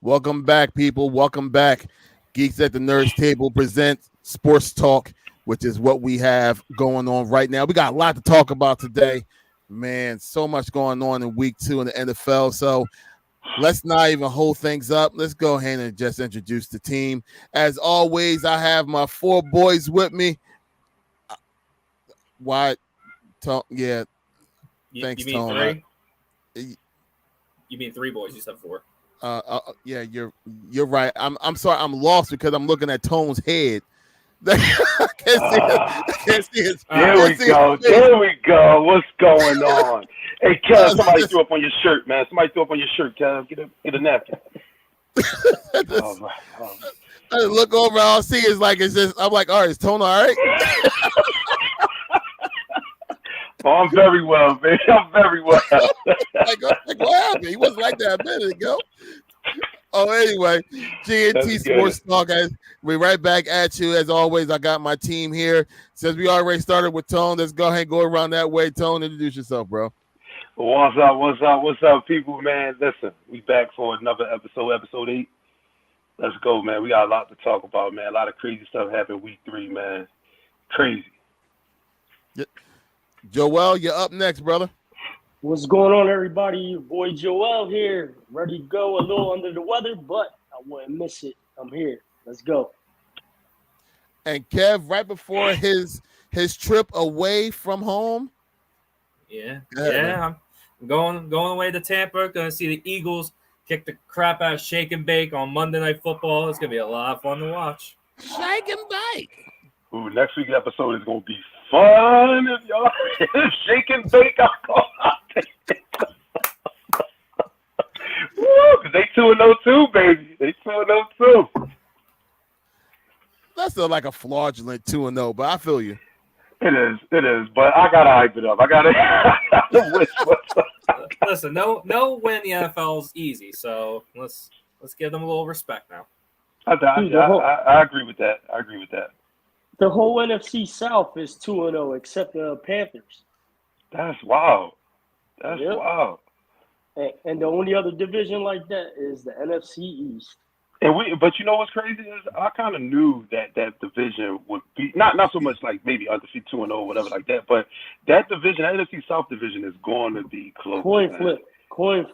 Welcome back, people. Welcome back. Geeks at the Nerds Table present Sports Talk, which is what we have going on right now. We got a lot to talk about today. Man, so much going on in week 2 in the NFL. So let's not even hold things up. Let's go ahead and just introduce the team. As always, I have my 4 boys with me. Why? Yeah. Thanks, you mean Tone. 3? You mean 3 boys? You said 4. Yeah, you're right. I'm sorry. I'm lost because I'm looking at Tone's head. I can't see his. There we go. What's going on? Hey, Kev, somebody threw up on your shirt, man. Somebody threw up on your shirt, Kev. Get a napkin. I look over, all I see is like it's just. I'm like, all right, is Tone all right? Oh, I'm very well, man. I'm very well. like, what happened? He wasn't like that a minute ago. Oh, anyway, GNT Sports Talk, guys. We're right back at you. As always, I got my team here. Since we already started with Tone, let's go ahead and go around that way. Tone, introduce yourself, bro. What's up, people, man? Listen, we back for another episode 8. Let's go, man. We got a lot to talk about, man. A lot of crazy stuff happened week 3, man. Crazy. Yep. Joel, you're up next, brother. What's going on, everybody? Your boy Joel here. Ready to go. A little under the weather, but I wouldn't miss it. I'm here. Let's go. And Kev, right before his trip away from home. Yeah. I'm going away to Tampa. Going to see the Eagles kick the crap out of Shake and Bake on Monday Night Football. It's going to be a lot of fun to watch. Shake and Bake. Ooh, next week's episode is going to be fun. If y'all Shake and Bake, I'll call out. Woo, because they 2-0-2, baby. They 2-0-2. That's still like a fraudulent 2-0, but I feel you. It is. But I gotta hype it up. I gotta wish. Listen, no win the NFL is easy, so let's give them a little respect now. I agree with that. The whole NFC South is 2-0 except the Panthers. That's wild. Wild. And the only other division like that is the NFC East. But you know what's crazy is I kind of knew that division would be not so much like maybe undefeated 2-0 or whatever like that, but that division, that NFC South division, is going to be close. Coin flip.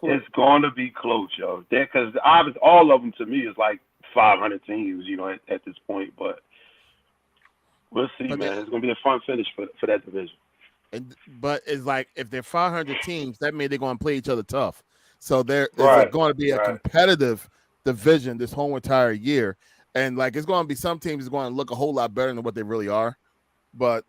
It's going to be close, yo. Because obviously all of them to me is like 500 teams, you know, at this point. But we'll see, man. It's going to be a fun finish for that division. But it's like if they're 500 teams, that means they're going to play each other tough. So there's going to be a competitive division this whole entire year, and like it's going to be some teams is going to look a whole lot better than what they really are, but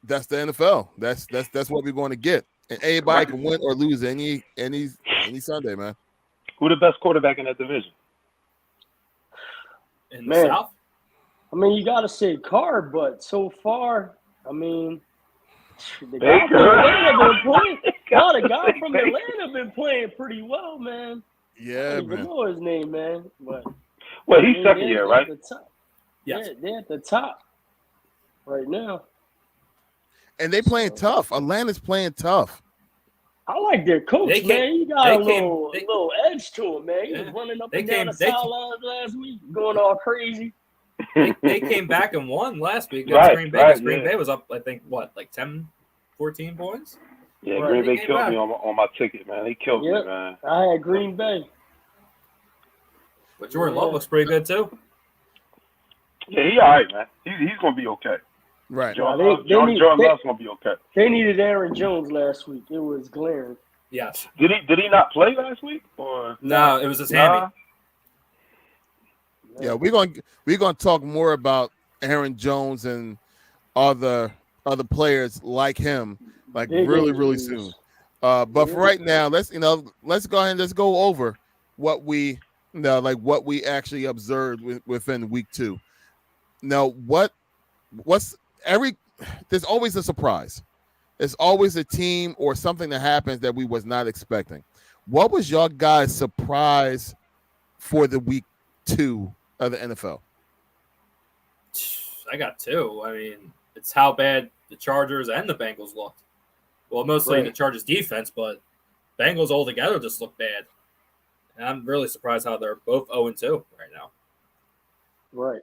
that's the NFL. That's what we're going to get, and anybody can win or lose any Sunday, man. Who the best quarterback in that division? In the South? I mean, you got to say Carr, but so far, I mean, the guy from Atlanta been playing pretty well, man. Yeah, I don't even know his name, man. But he's second year, right? Yes. They're at the top right now. And they playing tough. Atlanta's playing tough. I like their coach, man. He got a little edge to him, man. He was running up and down the sidelines last week, going all crazy. They came back and won last week against Green Bay. Green Bay was up, I think, like 10, 14 points? Yeah, Green Bay killed me on my ticket, man. They killed me, man. I had Green Bay. But Jordan Love looks pretty good, too. Yeah, he's all right, man. He's going to be okay. Right. Jordan Love's going to be okay. They needed Aaron Jones last week. It was glaring. Yes. Did he not play last week? Or no, it was his hammy. Yeah, we're gonna talk more about Aaron Jones and other players like him, like really soon. But for right now, let's go ahead and let's go over what we actually observed within week 2. Now, there's always a surprise. There's always a team or something that happens that we was not expecting. What was your guys' surprise for the week 2 of the NFL? I got 2. I mean, it's how bad the Chargers and the Bengals looked. Well, mostly the Chargers defense, but Bengals altogether just looked bad. And I'm really surprised how they're both 0-2 right now. Right.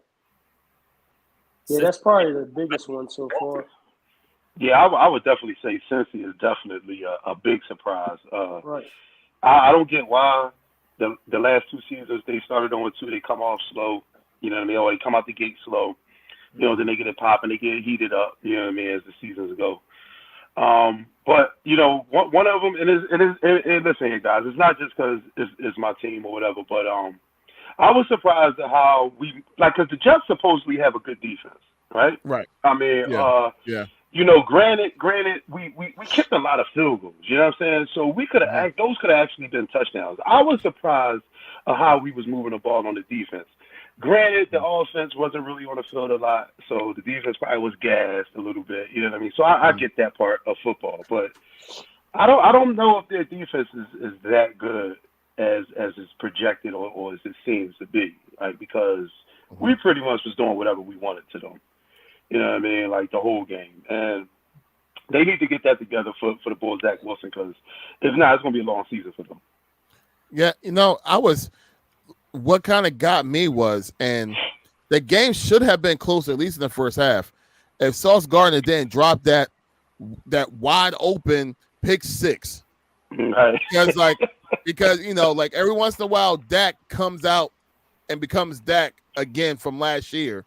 Yeah, that's probably the biggest one so far. Yeah, I would definitely say Cincy is definitely a big surprise. Right. I don't get why the last 2 seasons they started on 2, they come off slow. You know what I mean? Or they come out the gate slow. You know, then they get it popping, they get heated up. You know what I mean? As the seasons go. But you know, one of them, and listen here, guys, it's not just because it's my team or whatever, but I was surprised at how because the Jets supposedly have a good defense, right? Right. I mean, yeah. You know, granted, we kicked a lot of field goals. You know what I'm saying? So we could have those could have actually been touchdowns. I was surprised at how we was moving the ball on the defense. Granted, the offense wasn't really on the field a lot, so the defense probably was gassed a little bit. You know what I mean? So I get that part of football, but I don't know if their defense is that good as it's projected or as it seems to be. Like because we pretty much was doing whatever we wanted to do. You know what I mean? Like the whole game, and they need to get that together for the Bulls, Zach Wilson, because if not, it's going to be a long season for them. Yeah, you know, what kind of got me was, and the game should have been closer, at least in the first half, if Sauce Gardner didn't drop that wide open pick 6. Right. Because you know, like every once in a while, Dak comes out and becomes Dak again from last year,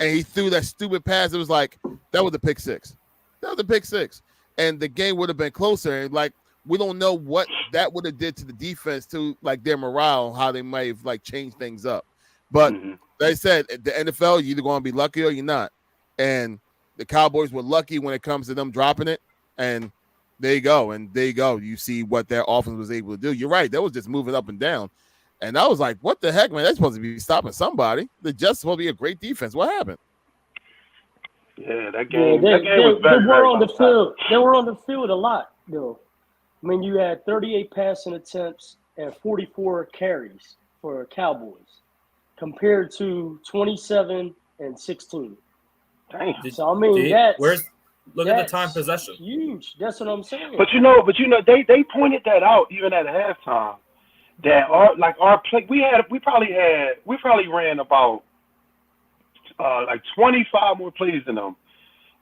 and he threw that stupid pass. It was like that was a pick 6. That was a pick 6, and the game would have been closer. And like we don't know what that would have did to the defense, to like their morale, how they might have like changed things up. But they said the NFL, you're either going to be lucky or you're not. And the Cowboys were lucky when it comes to them dropping it. And there you go. And there you go. You see what their offense was able to do. You're right. They was just moving up and down. And I was like, what the heck, man? They're supposed to be stopping somebody. They're just supposed to be a great defense. What happened? Yeah, that game was very, they were on the field. They were on the field a lot, though. I mean, you had 38 passing attempts and 44 carries for Cowboys, compared to 27 and 16. Damn. So I mean, look at the time possession. Huge. That's what I'm saying. But you know, they pointed that out even at halftime. That our play, we probably ran about like 25 more plays than them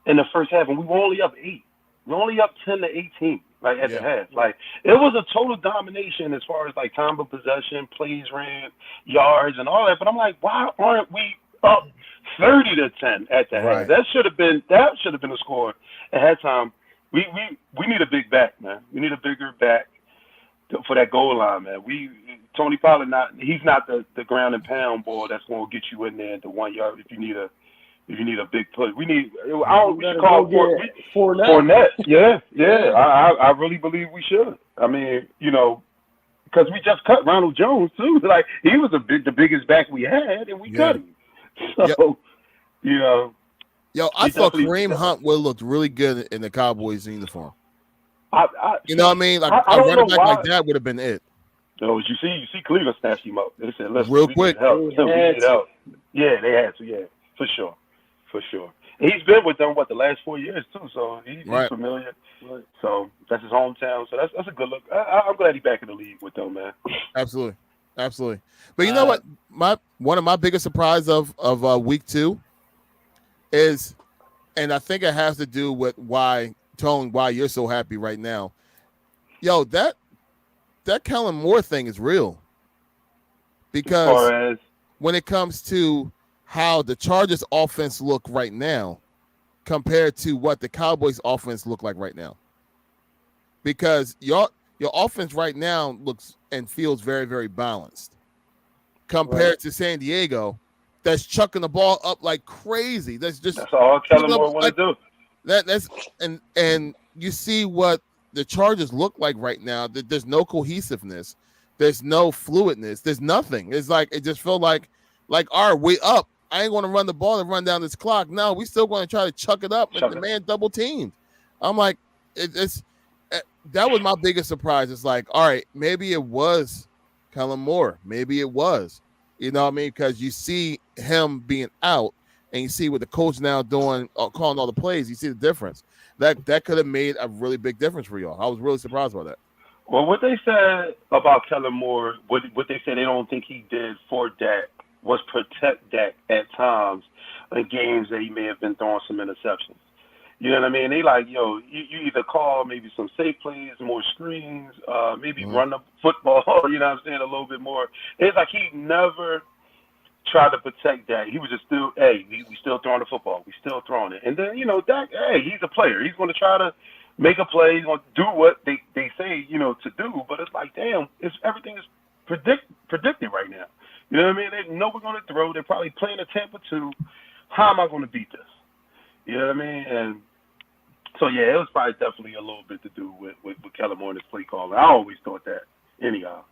in the first half, and we were only up 8. We're only up 10-18. Like at the half, like it was a total domination as far as like time of possession, plays ran, yards, and all that. But I'm like, why aren't we up 30-10 at the half? That should have been a score at halftime. We need a big back, man. We need a bigger back for that goal line, man. Tony Pollard he's not the ground and pound ball that's going to get you in there at the 1 yard if you need a big push. We should call Fournette. Yeah. I really believe we should. I mean, you know, because we just cut Ronald Jones too. Like he was the biggest back we had, and we cut him. So, you know. Yo, I thought Kareem Hunt would have looked really good in the Cowboys uniform. You know what I mean? Like a running back like that would have been it. So you see Cleveland snatched him up. They said, "Listen, real quick." Yeah, they had to. Yeah, for sure. He's been with them the last 4 years too, so he's familiar. Right. So that's his hometown. So that's a good look. I'm glad he's back in the league with them, man. Absolutely. But you know what? One of my biggest surprise of week 2 is, and I think it has to do with why you're so happy right now. Yo, that Kellen Moore thing is real. Because when it comes to how the Chargers offense look right now compared to what the Cowboys offense look like right now. Because your offense right now looks and feels very, very balanced compared to San Diego that's chucking the ball up like crazy. That's all Kellen Moore want to do. And you see what the Chargers look like right now. There's no cohesiveness. There's no fluidness. There's nothing. It's like it just felt like all right, we up. I ain't going to run the ball and run down this clock. No, we still going to try to chuck it up, and the man double teamed. I'm like, that was my biggest surprise. It's like, all right, maybe it was Kellen Moore. Maybe it was, you know what I mean? Because you see him being out, and you see what the coach now doing, calling all the plays. You see the difference. That could have made a really big difference for y'all. I was really surprised by that. Well, what they said about Kellen Moore, what they said they don't think he did for Dak was protect Dak at times in games that he may have been throwing some interceptions. You know what I mean? They like, you either call maybe some safe plays, more screens, maybe run the football, you know what I'm saying, a little bit more. It's like he never tried to protect Dak. He was just still, hey, we still throwing the football. We still throwing it. And then, Dak, hey, he's a player. He's going to try to make a play. He's going to do what they say, to do. But it's like, damn, everything is predicted right now. You know what I mean? They know we're going to throw. They're probably playing a Tampa 2. How am I going to beat this? You know what I mean? And so, yeah, it was probably definitely a little bit to do with Kellen Moore and his play calling. I always thought that anyhow.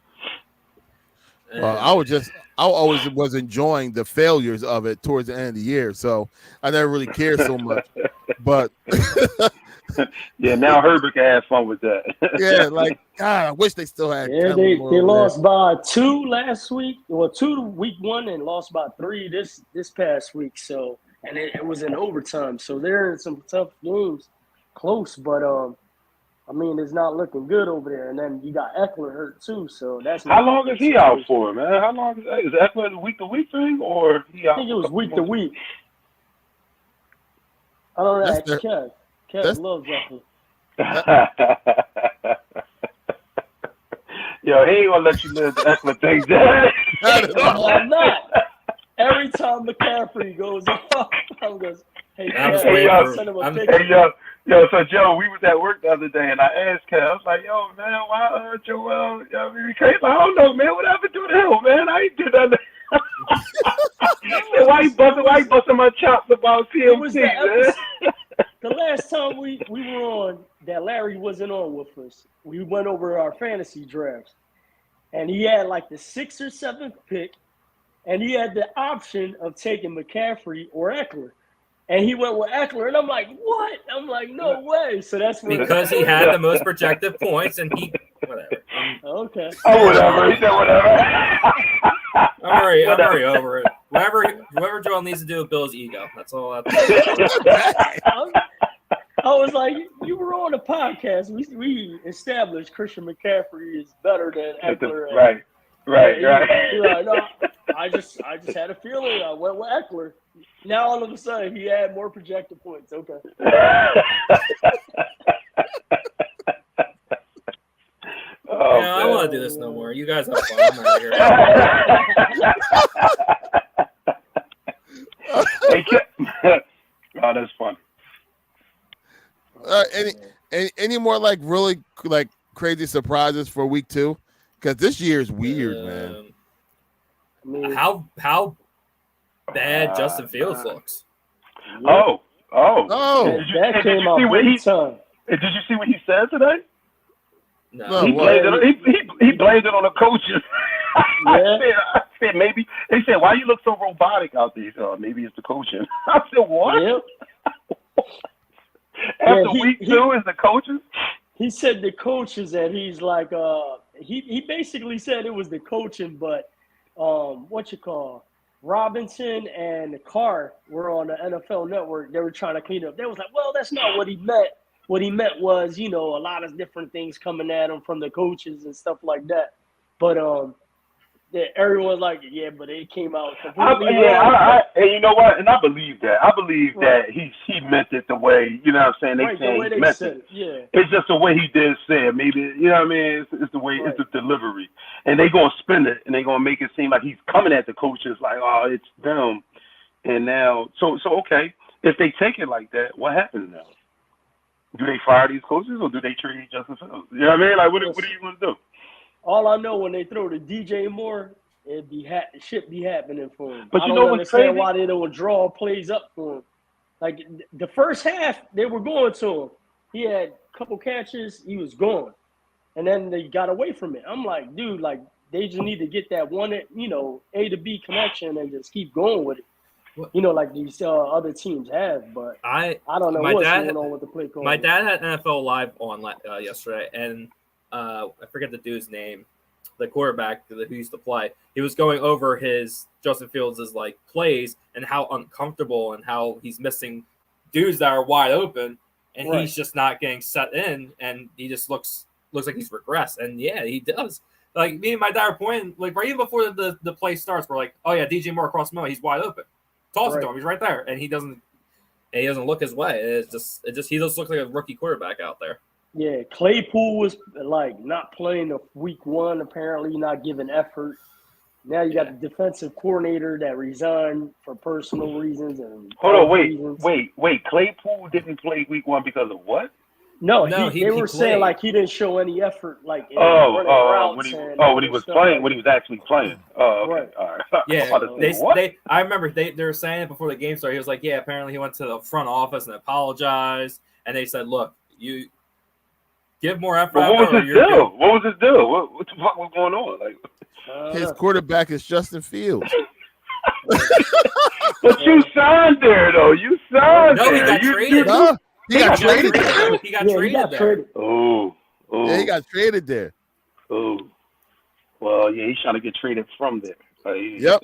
Well, I always was enjoying the failures of it towards the end of the year, so I never really cared so much. But yeah, now Herbert can have fun with that. Yeah, like God, I wish they still had. Yeah, they lost by 2 last week. Well, 2 week 1 and lost by 3 this past week. So, and it was in overtime. So they're in some tough games, close, but I mean, it's not looking good over there. And then you got Eckler hurt too, so that's how long is he out for, man? How long is Eckler a week-to-week thing, or he out? I think it was week-to-week. I don't know. That's Kev. Kev loves Eckler. Yo, he ain't gonna let you live the Eckler thing down. I'm not. Every time McCaffrey goes off, I'm going, hey, send him a picture. Yo, so Joe, we was at work the other day, and I asked Kev, I was like, yo, man, why Joel? I don't know, man. What happened to the hell, man? I ain't did nothing. Why you busting my chops about CMC, man? The last time we were on, that Larry wasn't on with us, we went over our fantasy drafts, and he had like the 6th or 7th pick, and he had the option of taking McCaffrey or Eckler. And he went with Eckler, and I'm like, what? I'm like, no way. So that's because he had the most projected points, and he whatever. Okay. Oh, whatever. He said whatever. I'm already over it. Whatever Joel needs to do with Bill's ego. That's all. I was like, you were on a podcast. We established Christian McCaffrey is better than Eckler. Right. He's like, no, I just had a feeling. I went with Eckler. Now all of a sudden he had more projected points. Okay. I don't want to do this no more. You guys have fun. I'm out of here. Oh, that's fun. Any more like really like crazy surprises for week 2? Because this year is weird, man. How bad Justin Fields looks. Oh. That came out big time. Did you see what he said today? No. He blamed it on the coaches. Yeah. I said maybe. They said, why you look so robotic out there? He said, maybe it's the coaching. I said, what? Yep. After week 2 is the coaches? He said the coaches, and he's like, he basically said it was the coaching, but Robinson and Carr were on the NFL Network. They were trying to clean up. They was like, well, that's not what he meant. What he meant was, a lot of different things coming at him from the coaches and stuff like that. But everyone's like, yeah, but it came out completely wrong. And you know what? And I believe that. I believe that he meant it the way, you know what I'm saying? The way they said it. Yeah. It's just the way he did say it. Maybe, you know what I mean? It's the way, it's the delivery. And they going to spin it, and they going to make it seem like he's coming at the coaches like, oh, it's them. And now, so okay, if they take it like that, what happens now? Do they fire these coaches, or do they trade Justin Fields? You know what I mean? Like, what are you going to do? All I know, when they throw to DJ Moore, shit be happening for him. But I don't understand why they don't draw plays up for him. Like, the first half, they were going to him. He had a couple catches, he was gone. And then they got away from it. I'm like, dude, like, they just need to get that one, A to B connection and just keep going with it. Like these other teams have. But I don't know what's going on with the play call. My dad had NFL Live on yesterday, and I forget the dude's name, the quarterback who used to play. He was going over his Justin Fields' like plays and how uncomfortable and how he's missing dudes that are wide open, and he's just not getting set in, and he just looks looks like he's regressed. And yeah, he does. Like me and my dad were pointing, like right even before the play starts, we're like, oh yeah, DJ Moore across the middle, he's wide open. Toss it to him, he's right there, and he doesn't look his way. He just looks like a rookie quarterback out there. Yeah, Claypool was like not playing the week one, apparently not giving effort. Now you got the defensive coordinator that resigned for personal reasons and wait. Claypool didn't play week one because of what? No, they were saying like he didn't show any effort, like when he was playing, when he was actually playing. Oh, okay, right. All right. Yeah, I remember they were saying it before the game started. He was like, yeah, apparently he went to the front office and apologized, and they said, look, you give more effort. But what was his deal? What was his deal? What the fuck was going on? Like his quarterback is Justin Fields. But you signed there though. You signed there. He got traded. He got traded there. He got traded there. Oh. Yeah, he got traded there. Oh. Well, yeah, he's trying to get traded from there. Yep.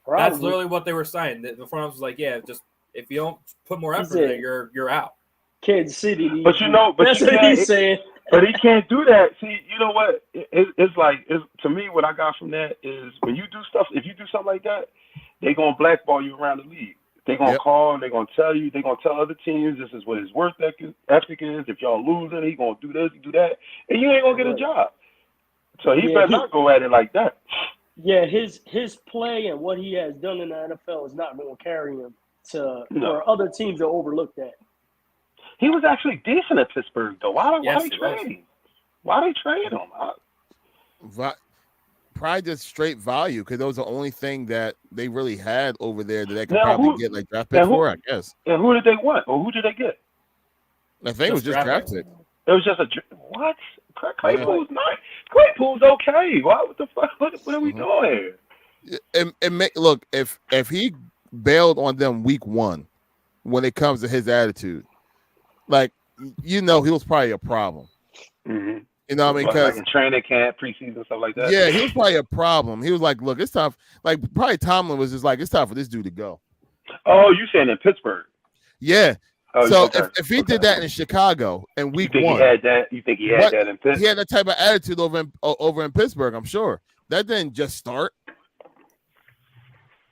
That's literally what they were saying. The front office was like, yeah, just if you don't put more effort in, you're out. Kansas City. But that's what he's saying. But he can't do that. See, you know what? It's to me, what I got from that is when you do stuff, if you do something like that, they're going to blackball you around the league. They're going to call, they're going to tell you, they're going to tell other teams this is what his work ethic is. If y'all losing, he's going to do this, do that. And you ain't going to get a job. So he better not go at it like that. Yeah, his play and what he has done in the NFL is not going to carry him for other teams to overlook that. He was actually decent at Pittsburgh, though. Why they trade him? Why they trade him? Probably just straight value because that was the only thing that they really had over there that they could probably get like draft pick for, I guess. And who did they want? Or who did they get? I think it was just draft pick. It was just what? Claypool's nice. Claypool's okay. What the fuck? What are we doing here? Look, if he bailed on them week one when it comes to his attitude, like, he was probably a problem. Mm-hmm. You know what I mean? Because like in training camp, preseason, stuff like that. Yeah, he was probably a problem. He was like, look, it's time. Like, probably Tomlin was just like, it's time for this dude to go. Oh, you saying in Pittsburgh? Yeah. Oh, so if he did that in Chicago in week one, you think he had that in Pittsburgh? He had that type of attitude over in Pittsburgh, I'm sure. That didn't just start.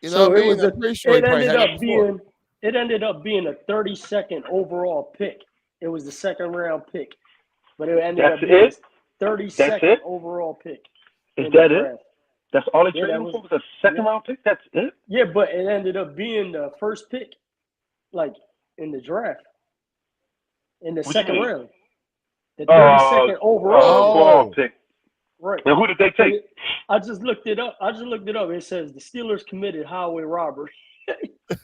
You know what I mean? I'm pretty sure it ended up being a 32nd overall pick. It was the second round pick. But it ended up being 32nd overall pick. Is that it? That's all they traded for? Was a second round pick? That's it? Yeah, but it ended up being the first pick, like in the draft. In the second round. The 32nd overall pick. Right. And who did they take? I just looked it up. It says the Steelers committed highway robbery.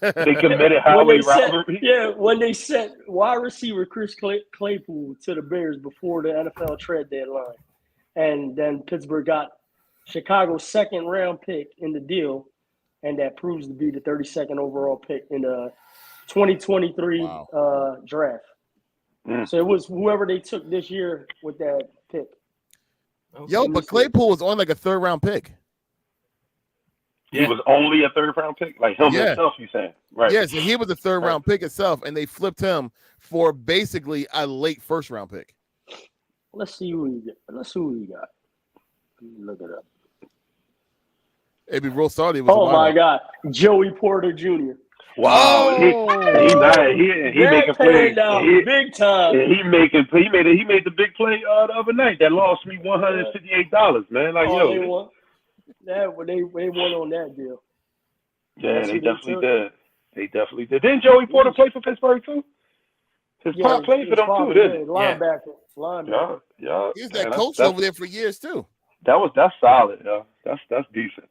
They committed highway robbery? When they sent wide receiver Chris Claypool to the Bears before the NFL trade deadline. And then Pittsburgh got Chicago's second round pick in the deal, and that proves to be the 32nd overall pick in the 2023 draft. So it was whoever they took this year with that pick. Yo, but Claypool was on like a third round pick. He was only a third round pick, like him himself. You saying right? Yes, and he was a third round pick itself, and they flipped him for basically a late first round pick. Let's see who we got. Let me look it up. It'd be real salty. Oh my God, Joey Porter Jr. Wow, he making plays big time. He made the big play the other night that lost me $158, man. Like they won on that deal. Yeah, they definitely did. They definitely did. Didn't Joey Porter play for Pittsburgh too? His pop played for them too, didn't he? Linebacker. Yeah. He's that coach over there for years too. That's solid, yeah. That's decent.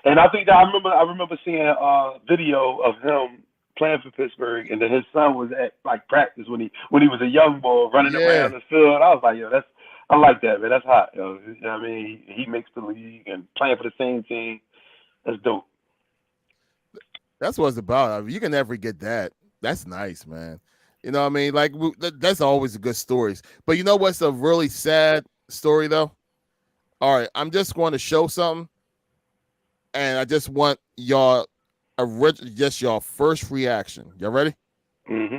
And I think that I remember seeing a video of him playing for Pittsburgh, and then his son was at like practice when he was a young boy running around the field. I was like, I like that, man. That's hot. You know what I mean? He makes the league and playing for the same team. That's dope. That's what it's about. I mean, you can never get that. That's nice, man. You know what I mean? Like, that's always a good stories. But you know what's a really sad story, though? All right, I'm just going to show something, and I just want y'all y'all first reaction. Y'all ready? Mm-hmm.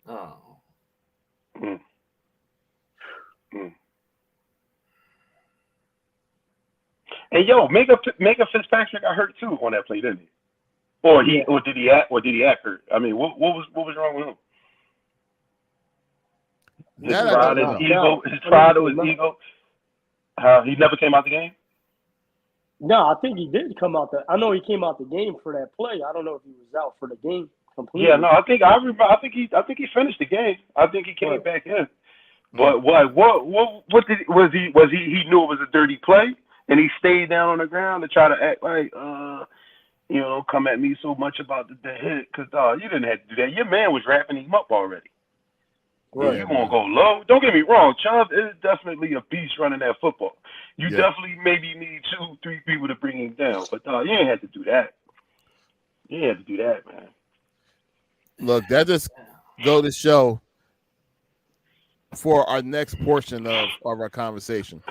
Oh. Mm. Mm. And yo, Mega Fitzpatrick got hurt too on that play, didn't he? Or did he act hurt? I mean, what was wrong with him? His pride is ego. His pride was ego. He never came out the game. No, I think he did come out. I know he came out the game for that play. I don't know if he was out for the game completely. Yeah, no, I think he finished the game. I think he came back in. But what did he knew it was a dirty play and he stayed down on the ground to try to act like come at me so much about the hit because you didn't have to do that. Your man was wrapping him up already. Right. You won't go low. Don't get me wrong. Chubb is definitely a beast running that football. You definitely maybe need 2-3 people to bring him down. But you ain't had to do that. You ain't had to do that, man. Look, that just go to show for our next portion of our conversation.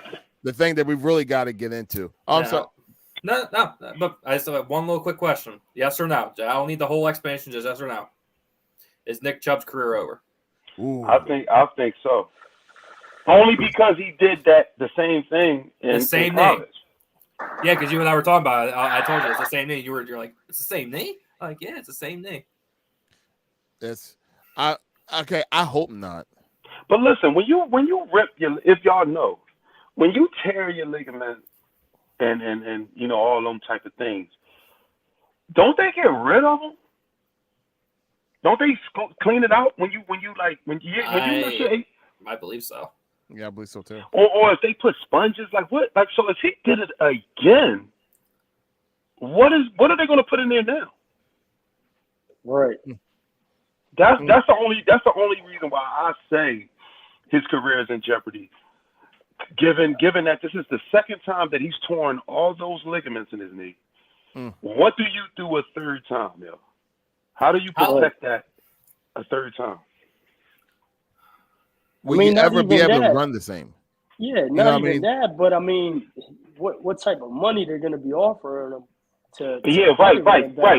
The thing that we've really got to get into. I'm sorry. No. But I still have one little quick question. Yes or no? I don't need the whole explanation. Just yes or no. Is Nick Chubb's career over? Ooh. I think so. Only because he did the same thing in college. Yeah, because you and I were talking about it. I told you it's the same knee. You're like, it's the same knee? I'm like, yeah, it's the same knee. I hope not. But listen, when you rip if y'all know, when you tear your ligament and all them type of things, don't they get rid of them? Don't they clean it out when you I believe so. Yeah, I believe so too. Or if they put sponges, like what? Like so, if he did it again, what are they going to put in there now? Right. That's the only reason why I say his career is in jeopardy. Given that this is the second time that he's torn all those ligaments in his knee, what do you do a third time, yo? How do you protect that a third time? Will you ever be able to run the same? Yeah, not even that. But I mean, what type of money they're going to be offering them to? Yeah, right.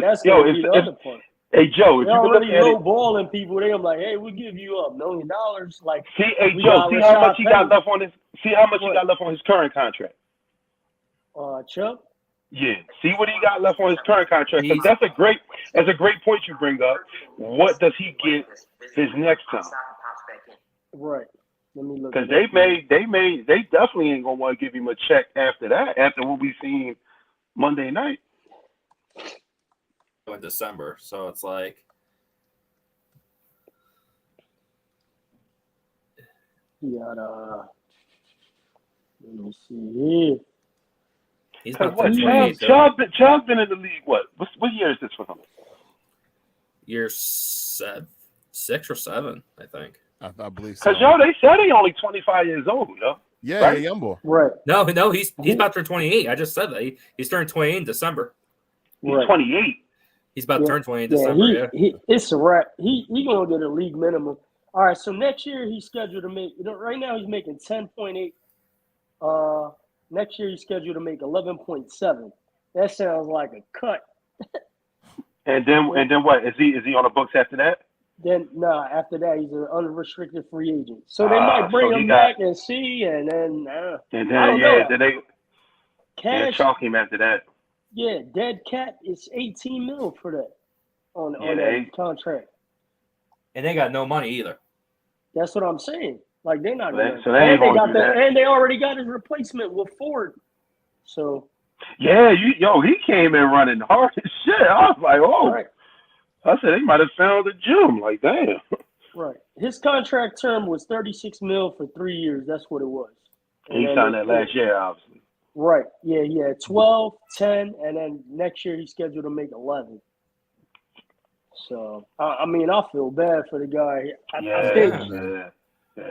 That's going to be the other part. Hey Joe, if they're you already lowballing people. They're like, hey, we'll give you $1 million. Like, Joe, see how much he got left on his. See how much he got left on his current contract. Chubb. Yeah, see what he got left on his current contract. That's a great point you bring up. What does he get his next time? Right. Let me look. Because they definitely ain't gonna want to give him a check after that. After what we seen Monday night. In December, so it's like. Let me see here. He's about Chubb's been in the league. What year is this for him? Year 6 or 7, I think. I believe so. Because they said he only 25 years old, yo. Yeah, right? young boy. Right. No, he's about to turn 28. I just said that he's turning 28 in December. He's 28. He's about to turn 28 in December. It's a wrap. He gonna get a league minimum. All right, so next year he's scheduled to make. Right now he's making 10.8. Next year he's scheduled to make 11.7. That sounds like a cut. And then what? Is he on the books after that? Then after that he's an unrestricted free agent. So they might bring him back and see, and then then they chalk him after that. Yeah, dead cat is $18 million for that on that contract. And they got no money either. That's what I'm saying. Like they're not. And they already got his replacement with Ford. So. Yeah, he came in running hard as shit. I was like, oh. Right. I said they might have found a gem. Like, damn. Right. His contract term was $36 million for 3 years. That's what it was. And he signed that last year, obviously. Right. Yeah, he had 12, 10, and then next year he's scheduled to make 11. So, I mean, I feel bad for the guy. I think.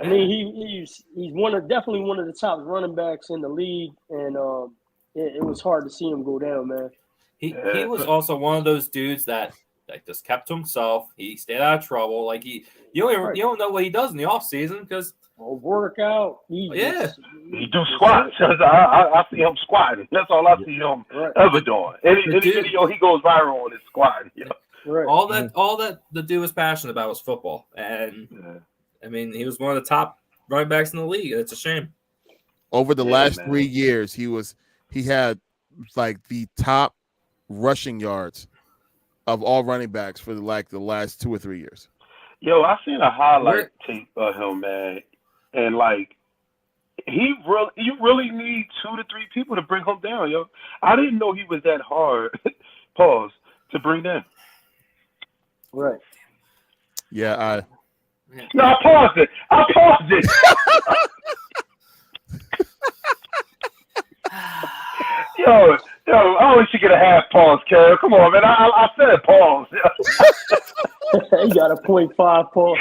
I mean, he's definitely one of the top running backs in the league, and it was hard to see him go down, man. He was also one of those dudes that just kept to himself. He stayed out of trouble. Like you don't know what he does in the off season because workout. He do squats. I see him squatting. That's all I see him ever doing. Any video he goes viral on is squatting. Right. All that the dude was passionate about was football, and I mean, he was one of the top running backs in the league. It's a shame. Over the last 3 years, he had like the top rushing yards of all running backs for the last 2 or 3 years. Yo, I seen a highlight tape of him, man, and like you really need 2 to 3 people to bring him down, yo. I didn't know he was that hard. Pause to bring down. Right. Yeah, No, I paused it. Yo, I always should get a half pause, Carol. Come on, man. I said pause. You got a 0.5 pause.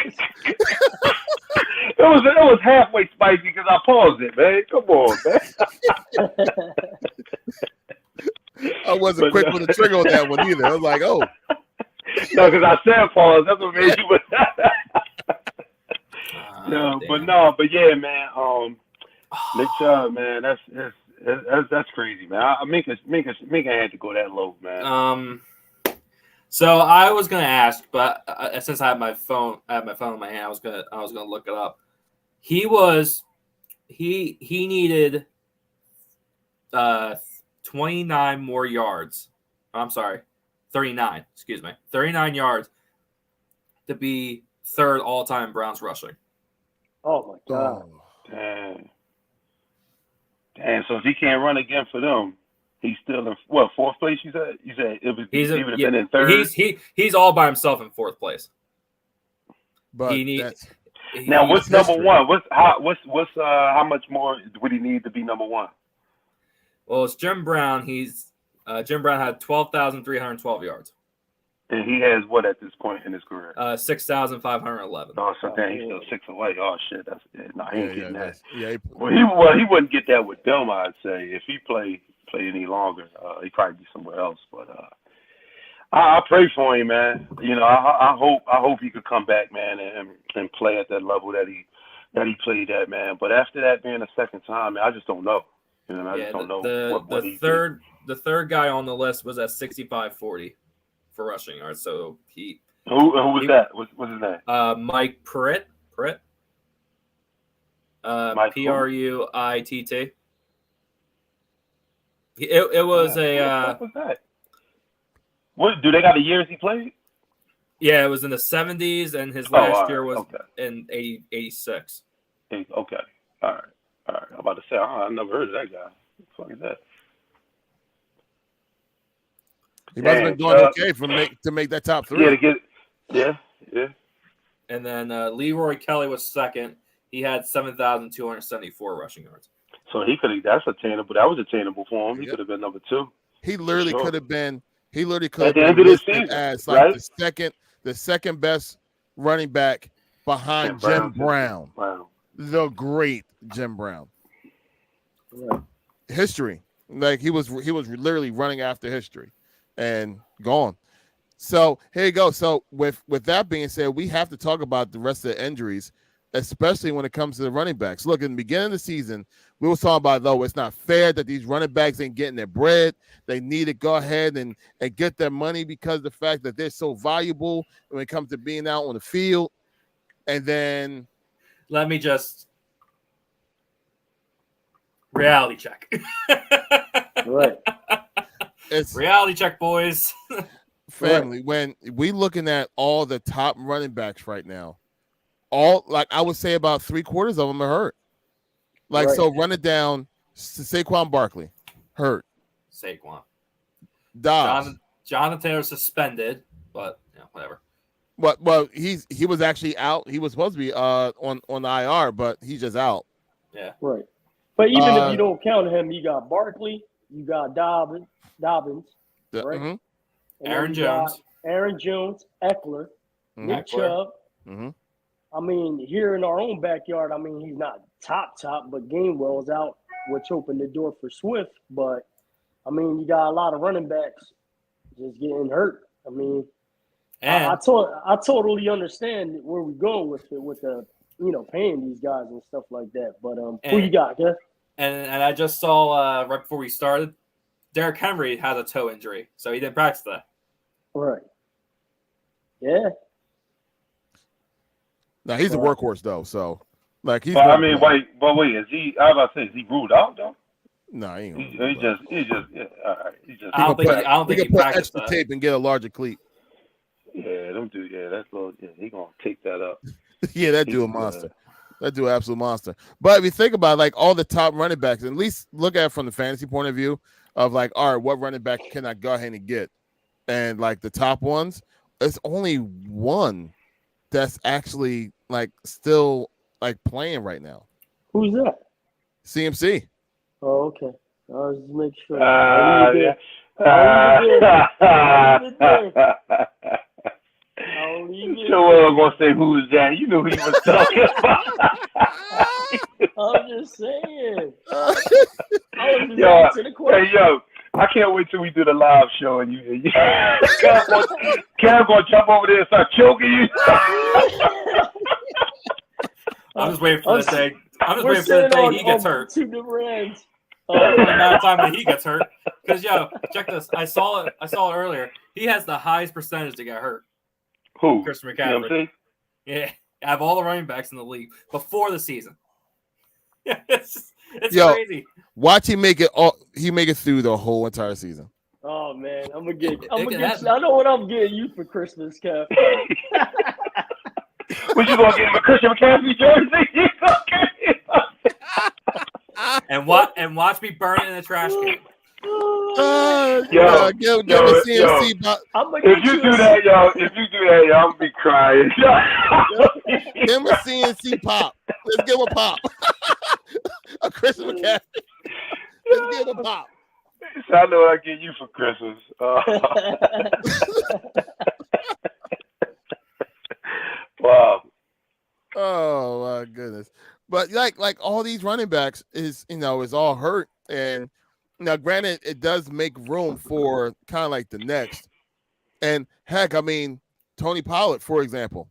It was halfway spicy because I paused it, man. Come on, man. I wasn't quick with the trigger on that one either. I was like, oh. No, because I said pause. That's what made you. But yeah, man. Nick Chubb, man, that's crazy, man. Minka had to go that low, man. So I was gonna ask, but since I had my phone in my hand, I was gonna look it up. He needed 29 more yards. I'm sorry, 39. Excuse me, 39 yards to be third all-time Browns rushing. Oh my God! Damn. So if he can't run again for them, he's still in fourth place. You said he would have been in third. He's all by himself in fourth place. But what's number one? How much more would he need to be number one? Well, it's Jim Brown. Jim Brown had 12,312 yards. And he has what at this point in his career? 6,511. Oh, so damn, he's still 6 away. Oh shit, he ain't getting that. Yeah, he wouldn't get that with them. I'd say if he play any longer, he'd probably be somewhere else. But I pray for him, man. You know, I hope he could come back, man, and play at that level that he played at, man. But after that being a second time, man, I just don't know. You know, I just don't know what he did. The third guy on the list was at 6,540 for rushing yards. So who was that? What's his name? Mike Pruitt. Mike Pruitt. It was what was that? What do they got the years he played? Yeah, it was in the 70s, and his last year was in 86. Okay, all right. I'm about to say, I never heard of that guy. What the fuck is that? He must have been doing okay to make that top 3. Yeah. And then Leroy Kelly was second. He had 7,274 rushing yards. So that's attainable. That was attainable for him. He could have been number 2. He literally could have been. He literally could at have the end been of the season, as right? the second best running back behind Jim Brown. Wow. The great Jim Brown. Right. History. Like he was literally running after history and gone. So here you go. So with that being said, we have to talk about the rest of the injuries, especially when it comes to the running backs. Look, in the beginning of the season, we were talking about, though, it's not fair that these running backs ain't getting their bread. They need to go ahead and get their money because of the fact that they're so valuable when it comes to being out on the field. And then let me just reality check. Right. It's reality check, boys. Family, when we looking at all the top running backs right now, I would say about 3/4 of them are hurt. So run it down. Saquon Barkley, hurt. Saquon. Dobbs. Jonathan Taylor suspended, but whatever. Well, he was actually out. He was supposed to be on the IR, but he's just out. Yeah. Right. But even if you don't count him, you got Barkley, you got Dobbins, right? Mm-hmm. Aaron Jones, Eckler, Nick Chubb. Mm-hmm. I mean, here in our own backyard, I mean, he's not top, but Gainwell's out, which opened the door for Swift. But, I mean, you got a lot of running backs just getting hurt. I mean, I totally understand where we're going with it, with the, paying these guys and stuff like that. But who you got, Kev? And I just saw right before we started, Derrick Henry has a toe injury, so he didn't practice that. Right. Yeah. Now he's a workhorse though, so like he's. But I mean, wait, is he? I was about to say, is he ruled out though? No, he ain't. He just. Yeah, all right. He just. I don't think he put practiced extra that. tape and get a larger cleat. Yeah, don't do. Yeah, that's little. Yeah, he gonna take that up. Yeah, that dude a monster. That dude absolute monster. But if you think about like all the top running backs, at least look at it from the fantasy point of view of like, all right, what running back can I go ahead and get? And like the top ones, there's only one that's actually like still like playing right now. Who's that? CMC. Oh, okay. I'll just make sure. Yeah. Joel gonna say who's that? You know who he was talking about. I'm just saying. Hey, yo, I can't wait till we do the live show and you Kev gonna jump over there and start choking you. I'm just waiting for the day. I'm just waiting for the day he gets hurt. Two different ends. Time when he gets hurt. Because check this. I saw it earlier. He has the highest percentage to get hurt. Who? Christian McCaffrey. Yeah, I have all the running backs in the league before the season. Yeah, it's crazy. Watch him make it all. He make it through the whole entire season. Oh man, I'm gonna get. I know what I'm getting you for Christmas, Kev. What you gonna get him a Christian McCaffrey jersey? And watch me burn it in the trash can. Give me CNC. If you do that, yo, I'm gonna be crying. Give him a CNC pop. Let's give him a pop. A Christmas McCaffrey. Let's give him a pop. So I know what I get you for Christmas. Wow. Oh my goodness. But like all these running backs is all hurt. And now granted, it does make room for kind of like the next. And heck, I mean, Tony Pollard, for example,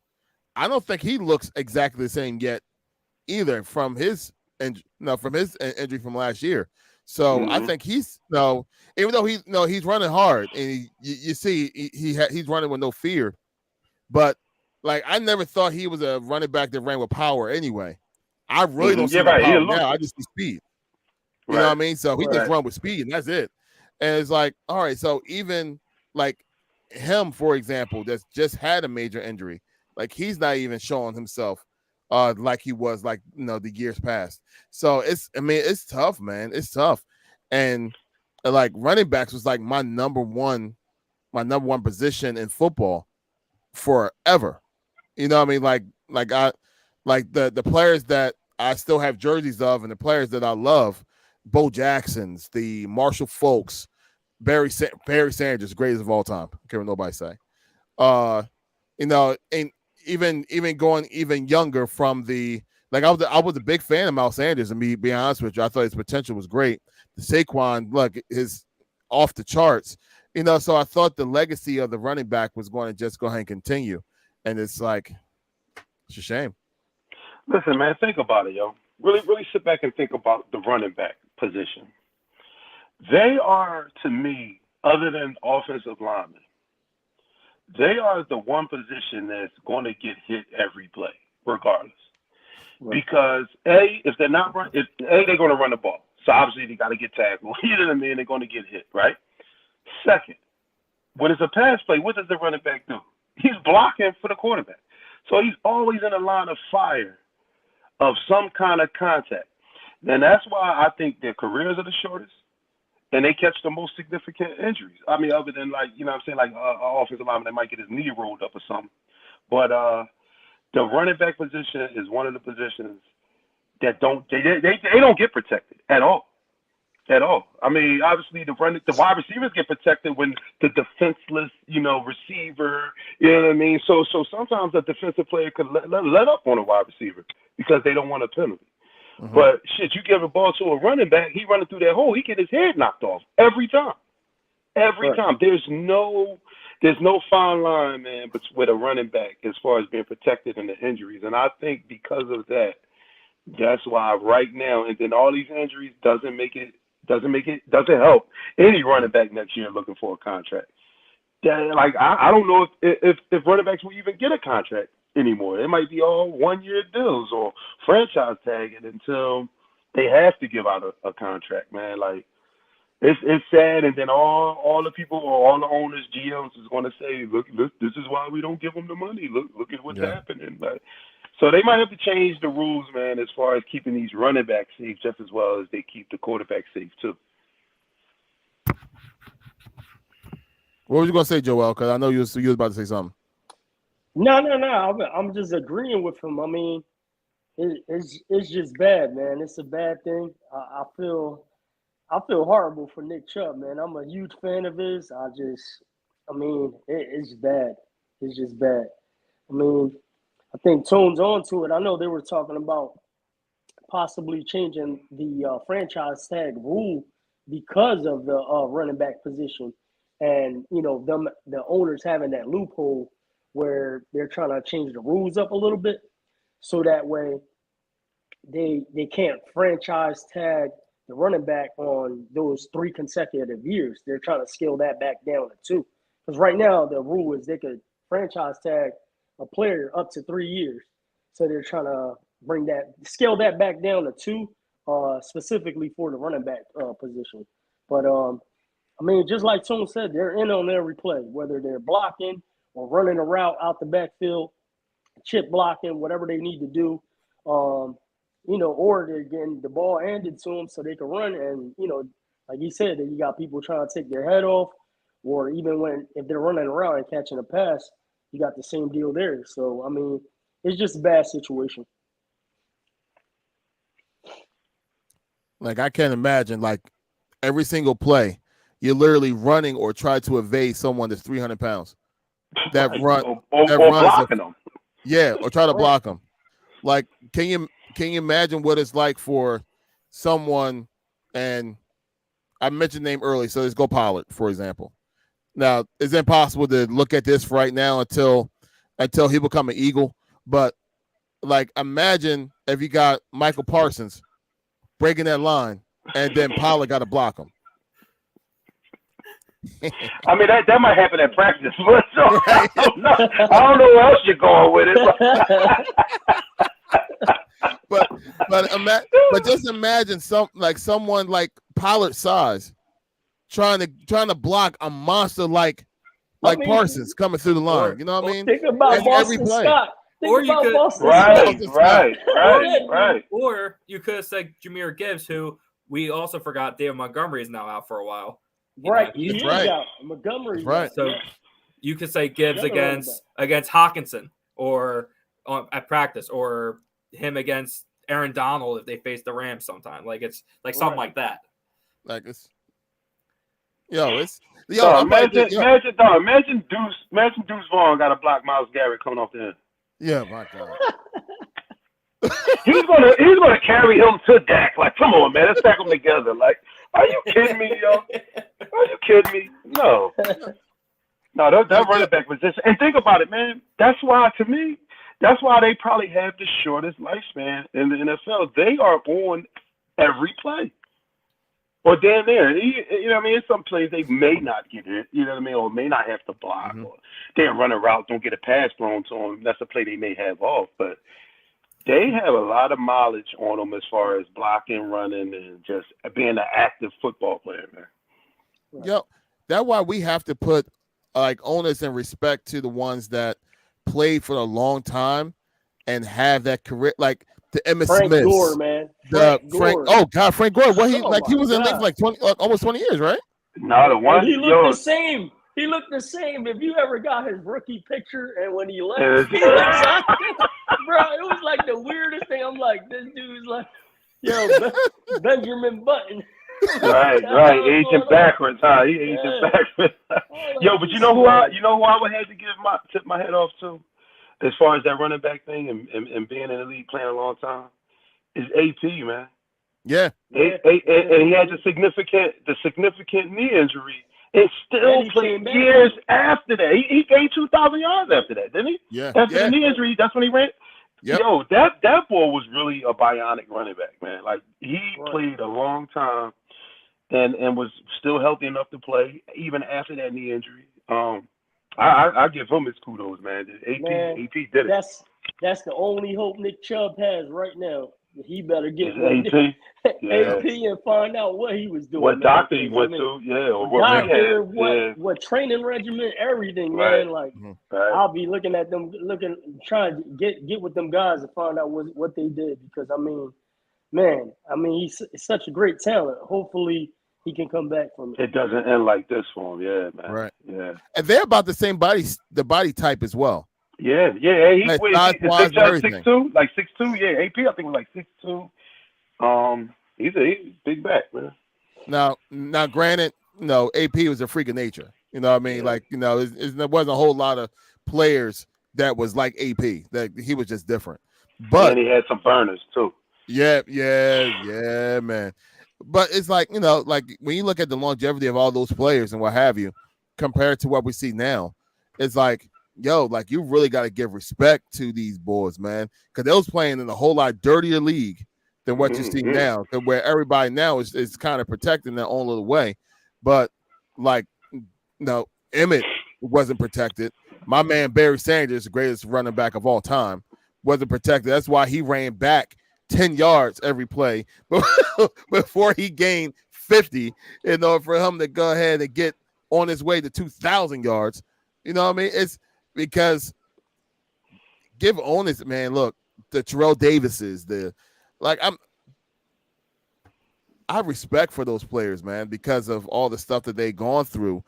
I don't think he looks exactly the same yet either from his injury from last year. So I think he's even though he's running hard and you see he's running with no fear, but like I never thought he was a running back that ran with power anyway. I really don't see the power now. I just see speed. You know what I mean? So he just run with speed and that's it. And it's like, all right, so even like him, for example, that's just had a major injury, like he's not even showing himself like he was like the years past. So it's tough, man. It's tough. And like running backs was like my number one position in football forever. You know what I mean? Like I like the players that I still have jerseys of and the players that I love, Bo Jackson's, the Marshall Folks, Barry Sanders, greatest of all time. I care what nobody say. And even going even younger from the like I was a big fan of Miles Sanders, and be honest with you, I thought his potential was great. The Saquon, look, is off the charts. So I thought the legacy of the running back was going to just go ahead and continue. And it's like, it's a shame. Listen, man, think about it, yo. Really, really sit back and think about the running back position. They are, to me, other than offensive linemen, they are the one position that's going to get hit every play, regardless. Right. Because if they're not they're going to run the ball. So obviously they got to get tackled. You know what I mean? They're going to get hit, right? Second, when it's a pass play, what does the running back do? He's blocking for the quarterback. So he's always in a line of fire of some kind of contact. And that's why I think their careers are the shortest and they catch the most significant injuries. I mean, other than like, you know what I'm saying, like offensive lineman that might get his knee rolled up or something. But the running back position is one of the positions that don't get protected at all. At all. I mean, obviously the wide receivers get protected when the defenseless, receiver, you know what I mean? So sometimes a defensive player could let up on a wide receiver because they don't want a penalty. Mm-hmm. But shit, you give a ball to a running back, he running through that hole, he get his head knocked off every time. Every time. There's no fine line, man, but with a running back as far as being protected in the injuries. And I think because of that, that's why right now, and then all these injuries doesn't help any running back next year looking for a contract. I don't know if running backs will even get a contract anymore. It might be all 1-year deals or franchise tagging until they have to give out a contract, man. Like it's sad, and then all the people or all the owners, GMs is going to say, look, this is why we don't give them the money. Look at what's happening. Like, so they might have to change the rules, man, as far as keeping these running backs safe, just as well as they keep the quarterback safe too. What was you gonna say, Joel? Because I know you was about to say something. No. I'm just agreeing with him. I mean, it's just bad, man. It's a bad thing. I feel horrible for Nick Chubb, man. I'm a huge fan of his. It's bad. It's just bad. I mean, I think Tone's on to it. I know they were talking about possibly changing the franchise tag rule because of the running back position, and the owners having that loophole where they're trying to change the rules up a little bit, so that way they can't franchise tag the running back on those 3 consecutive years. They're trying to scale that back down to 2. Because right now the rule is they could franchise tag a player up to 3 years. So they're trying to scale that back down to 2, specifically for the running back position. But just like Tone said, they're in on every play, whether they're blocking or running a route out the backfield, chip blocking, whatever they need to do. Or they're getting the ball handed to them so they can run. And, like you said, that you got people trying to take their head off, or even if they're running around and catching a pass, you got the same deal there. So, it's just a bad situation. Like, I can't imagine, like, every single play, you're literally running or try to evade someone that's 300 pounds. That run, or blocking them. Yeah, or try to block them. Like, can you imagine what it's like for someone? And I mentioned name early, so let's go Pollard, for example. Now, it's impossible to look at this right now until he become an Eagle. But like, imagine if you got Michael Parsons breaking that line, and then Pollard got to block him. I mean, that might happen at practice, but I don't know where else you're going with it. but just imagine someone like Pollard size trying to block a monster like Parsons coming through the line. You know what I mean? Think about Boston Scott. Or you could, right. Or you could have said Jahmyr Gibbs, who we also forgot David Montgomery is now out for a while. Right, he is out. Montgomery, right? So you could say Gibbs against Hawkinson, or at practice, or him against Aaron Donald if they face the Rams sometime. Like it's like something like that. Like it's imagine Deuce Vaughn got to block Myles Garrett coming off the end. Yeah, my God. he's gonna carry him to Dak. Like, come on, man, let's stack them together. Like, are you kidding me, yo? Are you kidding me? No, that running back position. And think about it, man. That's why they probably have the shortest lifespan in the NFL. They are on every play, or damn near. You know what I mean? In some plays they may not get it. You know what I mean? Or may not have to block, or they run a route, don't get a pass thrown to them. That's a play they may have off, but they have a lot of mileage on them as far as blocking, running, and just being an active football player, man. Right. Yo, that's why we have to put like onus and respect to the ones that played for a long time and have that career, like the Emmitt Smith, Frank Gore, man. Frank. Oh God, Frank Gore. Well, he was in the league for like 20, almost 20 years, right? No, the one he looked the same. He looked the same. If you ever got his rookie picture and when he left, he looked exactly, bro. It was like the weirdest thing. I'm like, this dude's like, Benjamin Button. Right. Aging backwards, huh? He aging backwards. Yo, but you know who I would have to tip my head off to, as far as that running back thing and being in the league playing a long time, is AP, man. Yeah. And he had the significant knee injury. And still played years after that. He gained 2,000 yards after that, didn't he? Yeah. After the knee injury, that's when he ran. Yep. Yo, that boy was really a bionic running back, man. Like, he played a long time and was still healthy enough to play even after that knee injury. I I give him his kudos, man. AP did it. That's the only hope Nick Chubb has right now. He better get AP. Yeah. AP and find out what he was doing. What doctor he went to, or what doctor, rehab. what training regimen, everything, right. man. Like I'll be looking at them, trying to get with them guys to find out what they did, because he's such a great talent. Hopefully he can come back from it. It doesn't end like this for him, yeah, man. Right. Yeah. And they're about the same body type as well. Yeah. He's 6'2", like 6'2". Yeah, AP I think was like 6'2". He's a big back, man. Now, granted, AP was a freak of nature. You know what I mean? Yeah. Like, there wasn't a whole lot of players that was like AP. That he was just different. But and he had some burners too. Yeah, man. But it's like, like when you look at the longevity of all those players and what have you, compared to what we see now, it's like, like you really got to give respect to these boys, man, because they was playing in a whole lot dirtier league than what you see now, where everybody now is kind of protecting their own little way. But like, Emmett wasn't protected. My man Barry Sanders, the greatest running back of all time, wasn't protected. That's why he ran back 10 yards every play before he gained 50 in order for him to go ahead and get on his way to 2,000 yards. You know what I mean? It's because give onus, man. Look, the Terrell Davises, I respect for those players, man, because of all the stuff that they've gone through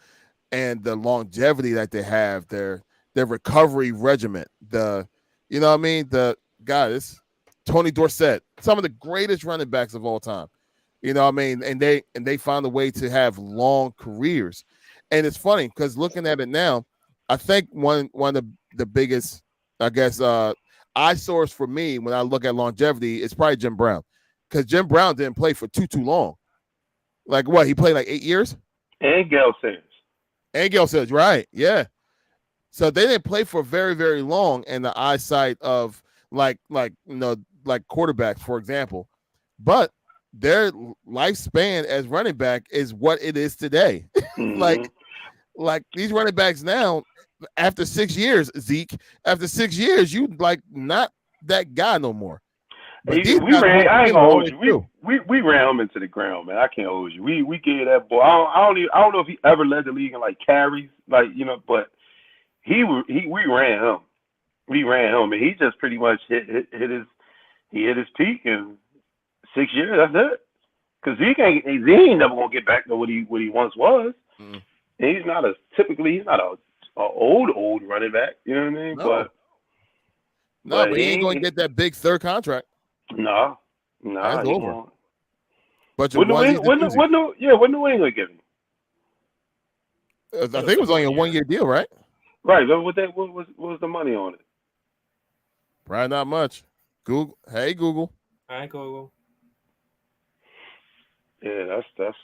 and the longevity that they have, their recovery regimen, you know what I mean? It's Tony Dorsett, some of the greatest running backs of all time. You know what I mean? And they found a way to have long careers. And it's funny because looking at it now, I think one of the biggest, I guess, eyesores for me when I look at longevity is probably Jim Brown, because Jim Brown didn't play for too long. Like what? He played like 8 years? And Gale Sayers. Right. Yeah. So they didn't play for very, very long in the eyesight of like quarterbacks, for example. But their lifespan as running back is what it is today. Mm-hmm. like these running backs now, after 6 years, Zeke, after 6 years, you like not that guy no more. I ain't gonna hold you. We ran him into the ground, man. I can't hold you. We gave that boy. I don't know if he ever led the league in like carries, but we ran him. We ran him, and he just pretty much hit his peak in 6 years. That's it. Because he ain't never gonna get back to what he once was. Mm. And he's not a old running back. You know what I mean? No, but he ain't gonna get that big third contract. No, that's over. But what New England give him? I think it was only a 1 year deal, right? Right. What was the money on it? Probably not much. Google. Hey, Google. Hi, Google. Yeah, that's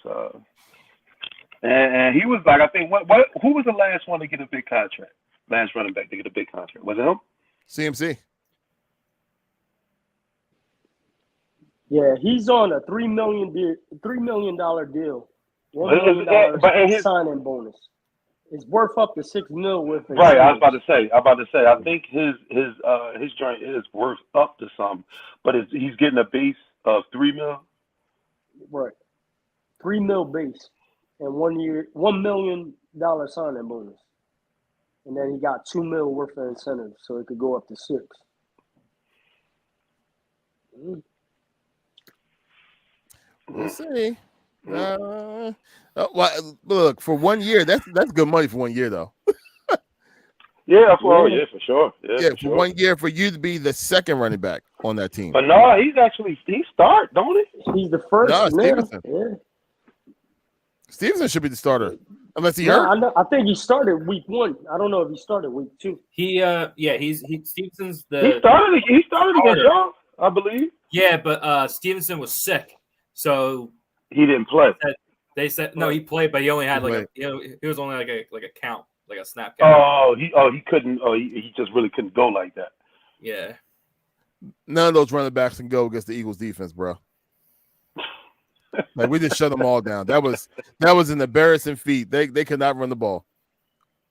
and he was like, I think who was the last one to get a big contract? Last running back to get a big contract. Was it him? CMC. Yeah, he's on a $3 million deal. $1 $1 million signing bonus. It's worth up to $6 million with it. Right, I was about to say. I think his joint is worth up to something, but he's getting a base of $3 million. Right, $3 million base and 1 year, $1 million signing bonus, and then he got $2 million worth of incentives, so it could go up to $6 million. We'll see. Look, for 1 year, that's good money for 1 year, though. Yeah, for sure. Yeah, for 1 year for you to be the second running back on that team. But no, he start, don't he? He's the first. No, Stevenson. Yeah. Stevenson should be the starter, unless he hurt. I think he started week 1. I don't know if he started week 2. Stevenson's the. He started against y'all, I believe. Yeah, but Stevenson was sick, so he didn't play. They said no, he played, but he only had he was only like a count, like a snap count. He couldn't. He just really couldn't go like that. Yeah. None of those running backs can go against the Eagles defense, bro. Like we just shut them all down. That was an embarrassing feat. They could not run the ball.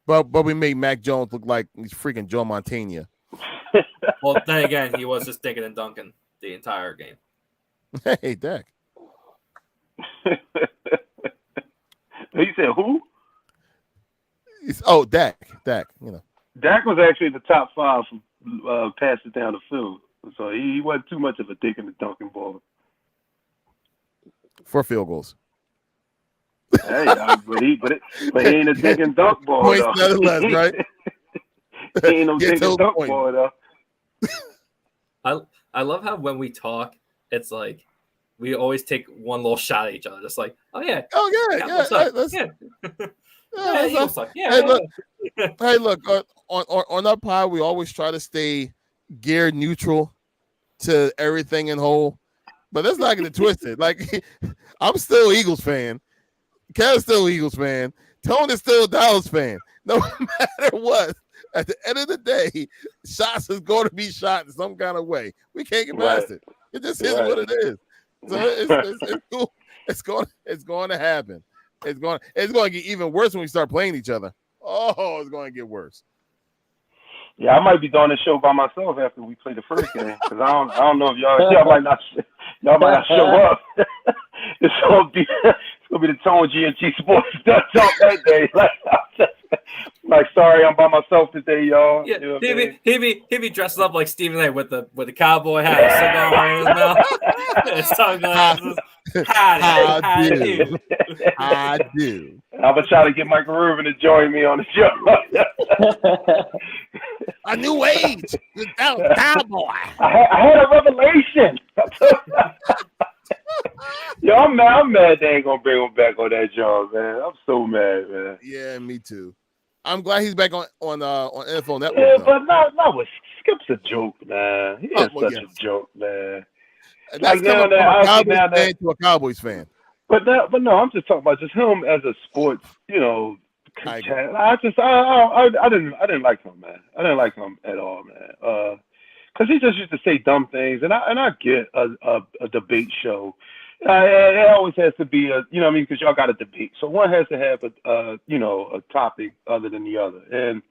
but we made Mac Jones look like he's freaking Joe Montana. Well, then again, he was just thinking and dunking the entire game. Hey, Dak. He said who? Dak. You know, Dak was actually the top 5 for passes down the field, so he wasn't too much of a dick in the dunking ball. 4 field goals. Hey, but he ain't a dick and dunk ball. Points though. nonetheless, right? He ain't no dick and dunk ball though. I love how when we talk, it's like we always take one little shot at each other, just like, oh yeah, Hey, look, on our pod, we always try to stay gear neutral to everything in whole, but let's not get it twisted. Like, I'm still Eagles fan. Kev's still Eagles fan. Tone is still a Dallas fan. No matter what, at the end of the day, shots is going to be shot in some kind of way. We can't get past it. It just is what it is. So it's cool. It's going to happen. It's going to get even worse when we start playing each other. Oh, it's going to get worse. Yeah, I might be doing the show by myself after we play the first game because I don't know if y'all might not show up. It's gonna be the Tone GNT Sports talk that day. Like, sorry, I'm by myself today, y'all. Yeah, you know he'd be dressed up like Stephen A. with the cowboy hat, a cigar in his mouth, his sunglasses. I do. I'm gonna try to get Michael Rubin to join me on the show. A new age without cowboy. I had a revelation. Yo, I'm mad they ain't gonna bring him back on that job, man. I'm so mad, man. Yeah, me too. I'm glad he's back on NFL Network. Yeah, but not with Skip's a joke, man. He is such a joke, man. That's coming from a Cowboys fan to a Cowboys fan. But no, I'm just talking about just him as a sports, I didn't like him, man. I didn't like him at all, man. Because he just used to say dumb things, and I get a debate show. It always has to be because y'all got a debate, so one has to have a topic other than the other, and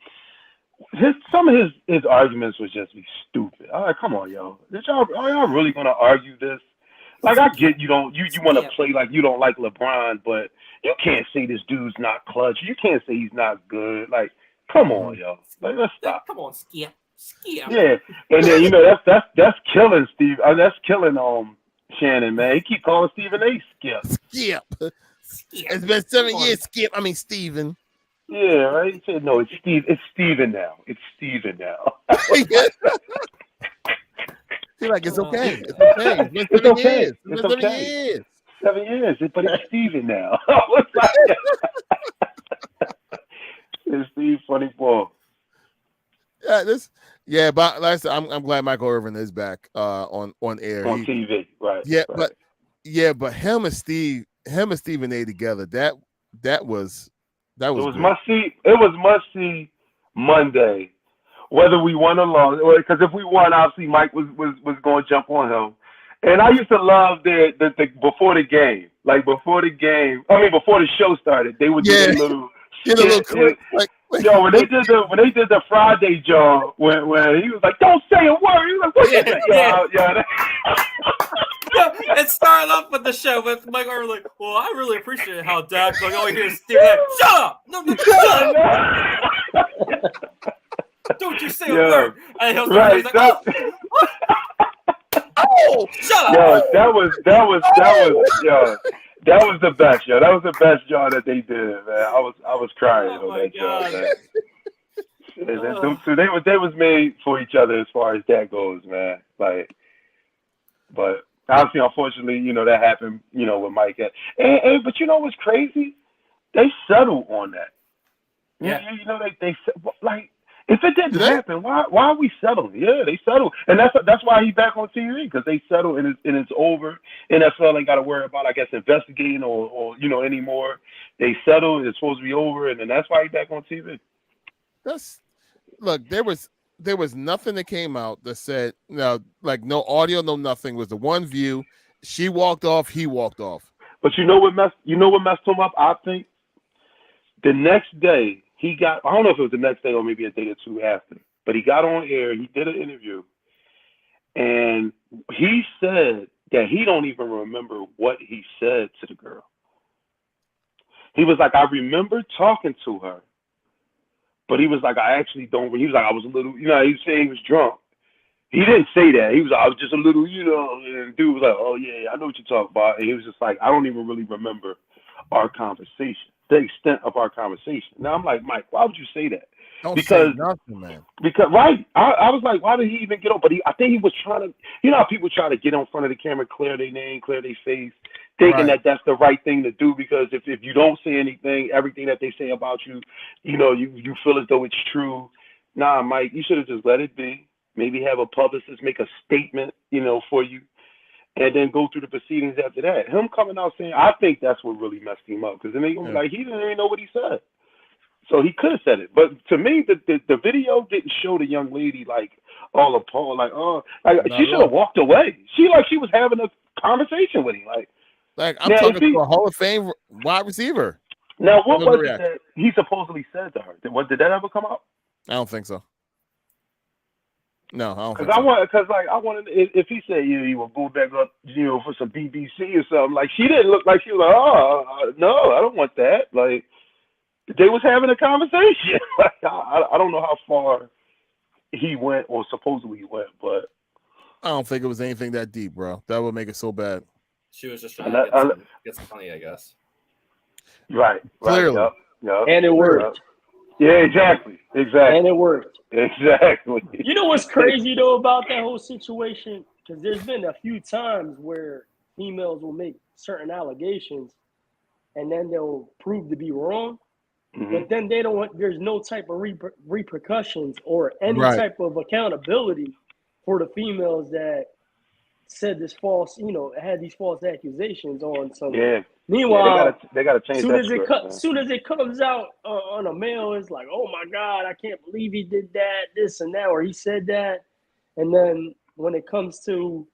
some of his arguments would just be stupid. All right, come on, yo, are y'all really gonna argue this? Like, I get you want to play like you don't like LeBron, but you can't say this dude's not clutch. You can't say he's not good. Like, come on, yo, like, let's stop. Come on, Skip. Yeah, and then that's killing Steve. That's killing Shannon, man. He keep calling Stephen A. Skip. It's been 7 years, Skip. I mean Steven. Yeah, right. He said no. It's Steven now. It's Steven now. He's like, it's okay. It's okay. It's okay. It's okay. 7 years, but it's Steven now. It's Steve Funny Paul. But like I said, I'm glad Michael Irvin is back on air. On TV, right. Yeah, right. but him and Stephen A together, that was must see. It was must see Monday, whether we won or lost. Because if we won, obviously Mike was going to jump on him. And I used to love the before the game, before the show started, they would do a little. Get a little clip, yo, when they did the Friday job, when he was like, "Don't say a word," he was like, "What you say?" It started off with the show with Mike Irvin like, "Well, I really appreciate how Dad's like, oh, here's Steve. Shut up! No, shut up! Don't you say a word!" And he'll start, he's like, "Oh, shut up!" Yo, that was the best, yo. That was the best job that they did, man. I was crying on that job, man. So they was made for each other as far as that goes, man. But obviously, unfortunately, that happened, with Mike. And but you know what's crazy? They settled on that. Yeah. They if it didn't happen, why are we settling? Yeah, they settled, and that's why he's back on TV, because they settled and it's over. NFL ain't got to worry about, I guess, investigating or anymore. They settled. It's supposed to be over, and then that's why he's back on TV. Look. There was nothing that came out that said no audio, no nothing. It was the one view. She walked off. He walked off. But you know what messed him up? I think the next day I don't know if it was the next day or maybe a day or two after, but he got on air, he did an interview, and he said that he don't even remember what he said to the girl. He was like, I remember talking to her, but he was like, I actually don't. He was like, I was a little, he was saying he was drunk. He didn't say that. He was like, I was just a little, and the dude was like, oh, yeah, I know what you're talking about. And he was just like, I don't even really remember our conversation, the extent of our conversation. Now I'm like, Mike, why would you say that? Don't say nothing, man. Because, right. I was like, why did he even get on? But I think he was trying to, how people try to get in front of the camera, clear their name, clear their face, thinking that that's the right thing to do, because if you don't say anything, everything that they say about you, you feel as though it's true. Nah, Mike, you should have just let it be. Maybe have a publicist make a statement, for you, and then go through the proceedings after that. Him coming out saying, I think that's what really messed him up, because then he didn't even know what he said. So he could have said it. But to me, the video didn't show the young lady all appalled, she should have walked away. She was having a conversation with him. I'm talking to a Hall of Fame wide receiver. Now, what was it that he supposedly said to her? Did that ever come out? I don't think so. No, I don't. Because I wanted if he said he would go back up, for some BBC or something. She didn't look like she was like, no, I don't want that. They was having a conversation. I don't know how far he went or supposedly went, but I don't think it was anything that deep, bro. That would make it so bad. She was just trying to get some money, I guess. Right. Clearly. Yep. And it worked. Yeah, exactly. And it worked. Exactly. You know what's crazy, though, about that whole situation? Because there's been a few times where females will make certain allegations and then they'll prove to be wrong. Mm-hmm. But then there's no type of repercussions or any type of accountability for the females that said this false, had these false accusations on someone. Yeah. Meanwhile, they gotta change soon as it comes out on a male, it's like, oh my God, I can't believe he did that, this and that, or he said that. And then when it comes to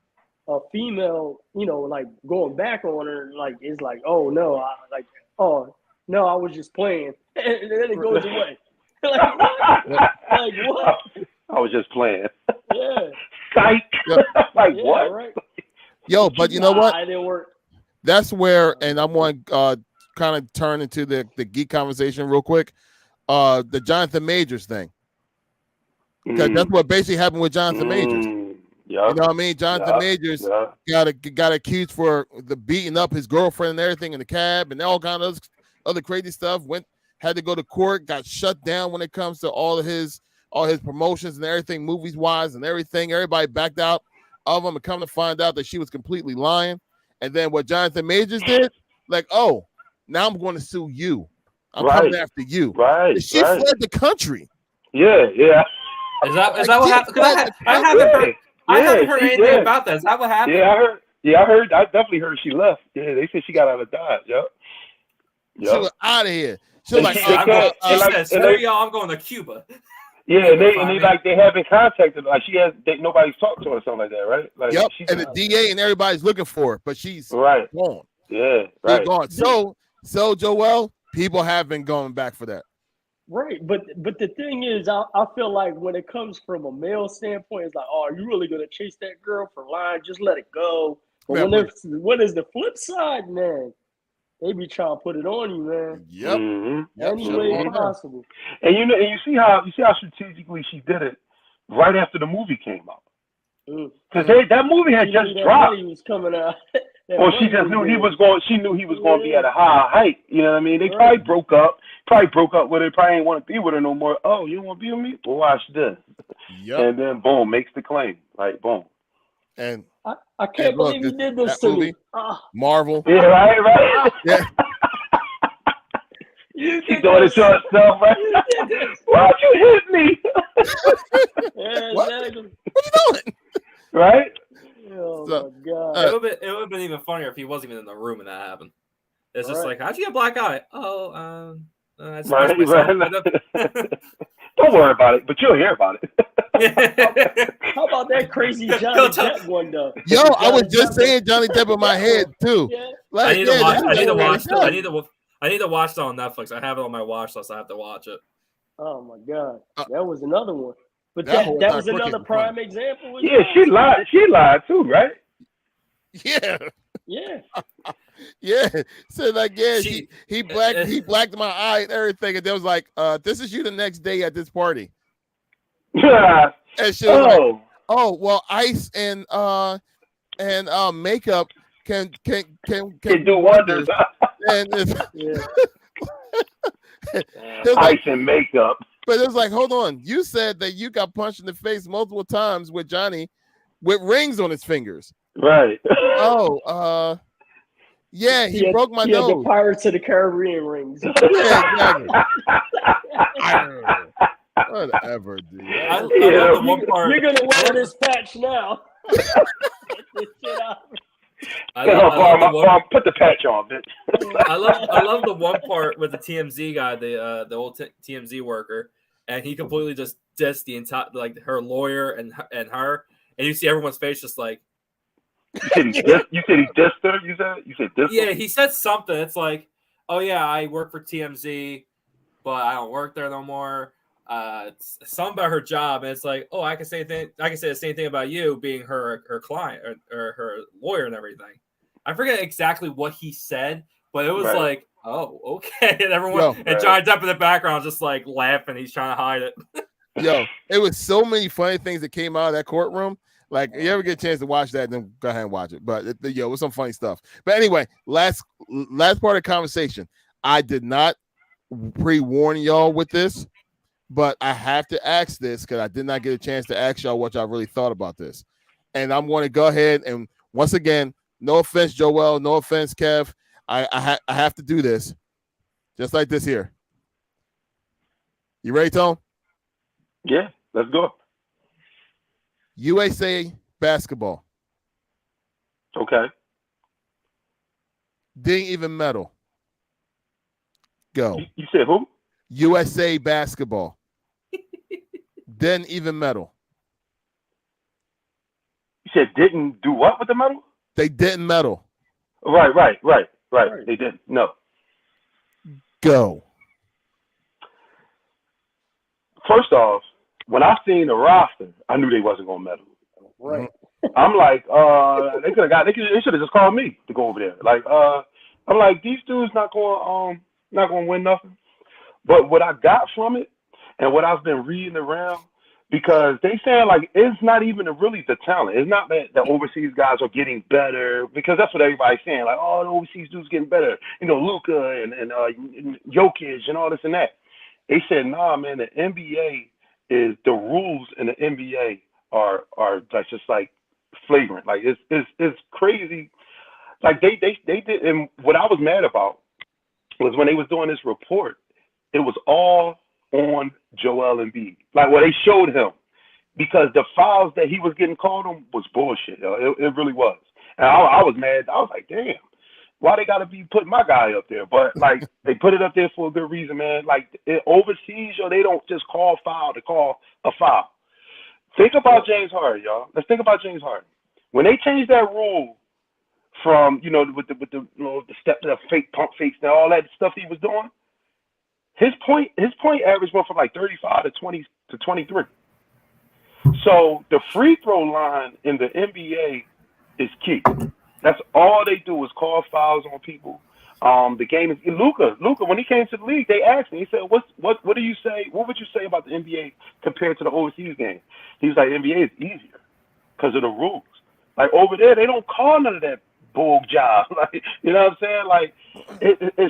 a female, going back on her, it's like, oh no, I was just playing, and then it goes away. What? What? I was just playing. Yeah. Psych. What? Right. Yo, but you know what? It didn't work. That's where, and I want kind of turn into the geek conversation real quick. The Jonathan Majors thing, because that's what basically happened with Jonathan Majors. Yeah. You know what I mean? Jonathan Majors got accused for the beating up his girlfriend and everything in the cab and all kind of other crazy stuff. Had to go to court, got shut down when it comes to all his promotions and everything, movies wise and everything. Everybody backed out of him, and come to find out that she was completely lying. And then what Jonathan Majors did, now I'm going to sue you. I'm coming after you. Right. She fled the country. Yeah. Is that what happened? I haven't heard anything about that. Is that what happened? I heard. I definitely heard she left. Yeah, they said she got out of Dodge. Yep. She was out of here. She was screw y'all, I'm going to Cuba. Yeah, they haven't contacted her. Nobody's talked to her or something like that, right? Yep. And the DA and everybody's looking for her, but she's gone. Yeah, right. She's gone. So Joel, people have been going back for that. Right, but the thing is, I feel like when it comes from a male standpoint, it's like, oh, are you really gonna chase that girl for lying? Just let it go. But when is the flip side, man? They be trying to put it on you, man. Yep. Mm-hmm. Any way possible. And you see how strategically she did it right after the movie came out. Because that movie had just dropped. He was coming out. She just knew he was going. She knew he was going to be at a high height. You know what I mean? They probably broke up. With her. Probably ain't want to be with her no more. Oh, you don't want to be with me? Well, watch this. Yep. And then boom, makes the claim. Boom. And I can't believe he did this to movie, me. Marvel. Yeah, right. Yeah. She's doing it to herself, right? Why'd you hit me? What are you doing? Right? Oh my God! It would have been even funnier if he wasn't even in the room when that happened. It's just like, how'd you get a black eye? Oh, right. Don't worry about it, but you'll hear about it. How about that crazy Johnny Depp one though? Yo, I was just saying Johnny Depp in my head too. Yeah. I need to watch it on Netflix. I have it on my watch list. I have to watch it. Oh my God, that was another one. But That whole that was entire another court case was prime funny. example. As Yeah, well. she lied. She lied too, right? Yeah. Yeah. Yeah. So like, yeah, She- he blacked my eye and everything. And they was like, this is you the next day at this party. Yeah. And she was like, Oh. oh, well, ice and makeup can do wonders. And it's, Yeah. it was Ice like, and makeup. but it was like, hold on, you said that you got punched in the face multiple times with Johnny with rings on his fingers. Right. Oh, yeah, he broke my He had the nose. Pirates of the Caribbean rings. Yeah, exactly. Whatever, dude. I love the one part. You're gonna wear this patch now. Get this shit out. I love the one. Put the patch on, bitch. I love the one part with the TMZ guy, the old TMZ worker, and he completely just dissed the entire, like, her lawyer and her, and you see everyone's face just like. You said he dissed her. You said dissed her? Yeah, he said something. It's like, oh yeah, I work for TMZ, but I don't work there no more. Something about her job, and it's like, oh, I can say the same thing about you being her client or her lawyer and everything. I forget exactly what he said, but it was like, oh, okay, and everyone and Johnny Depp in the background just like laughing. He's trying to hide it. Yo, it was so many funny things that came out of that courtroom. Like, you ever get a chance to watch that, then go ahead and watch it. But it was some funny stuff. But anyway, last part of the conversation. I did not pre-warn y'all with this, but I have to ask this because I did not get a chance to ask y'all what y'all really thought about this. And I'm going to go ahead and once again, no offense, Joel, no offense, Kev. I have to do this, just like this here. You ready, Tone? Yeah, let's go. USA basketball. Okay. Didn't even medal. Go. You said who? USA basketball. Didn't even medal. You said didn't do what with the medal? They didn't medal. Right. They didn't. No. Go. First off, when I seen the roster, I knew they wasn't gonna medal. Right. I'm like, they should have just called me to go over there. Like, I'm like, these dudes not gonna win nothing. But what I got from it and what I've been reading around, because they saying like it's not even really the talent. It's not that the overseas guys are getting better, because that's what everybody's saying. Like, oh, the overseas dudes getting better. You know, Luka and Jokic and all this and that. They said, nah, man, the NBA is the rules in the NBA are like just like flagrant. Like it's crazy. Like they did, and what I was mad about was when they was doing this report, it was all on Joel Embiid. Like, well, they showed him because the fouls that he was getting called on was bullshit. It really was. And I was mad. I was like, damn, why they got to be putting my guy up there? But, like, they put it up there for a good reason, man. Like, overseas, they don't just call foul to call a foul. Think about James Harden, y'all. Let's think about James Harden. When they changed that rule from, with the step to the fake pump fakes and all that stuff he was doing, his point average went from like 35 to 20 to 23. So the free throw line in the NBA is key. That's all they do is call fouls on people. The game is Luka, when he came to the league, they asked him, he said, what do you say? What would you say about the NBA compared to the overseas game? He was like, NBA is easier because of the rules. Like, over there, they don't call none of that bull job. Like, you know what I'm saying? Like,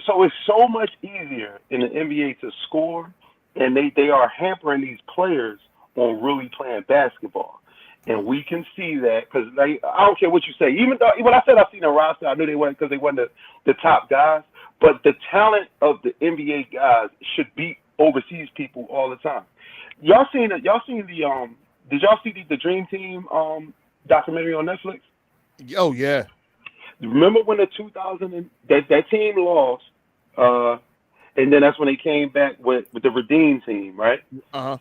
so it's so much easier in the NBA to score, and they are hampering these players on really playing basketball. And we can see that because I don't care what you say. Even though, when I said I seen a roster, I knew they weren't because they weren't the top guys. But the talent of the NBA guys should beat overseas people all the time. Did y'all see the Dream Team documentary on Netflix? Oh yeah. Remember when the 2000 that team lost, and then that's when they came back with the Redeem team, right? Uh-huh.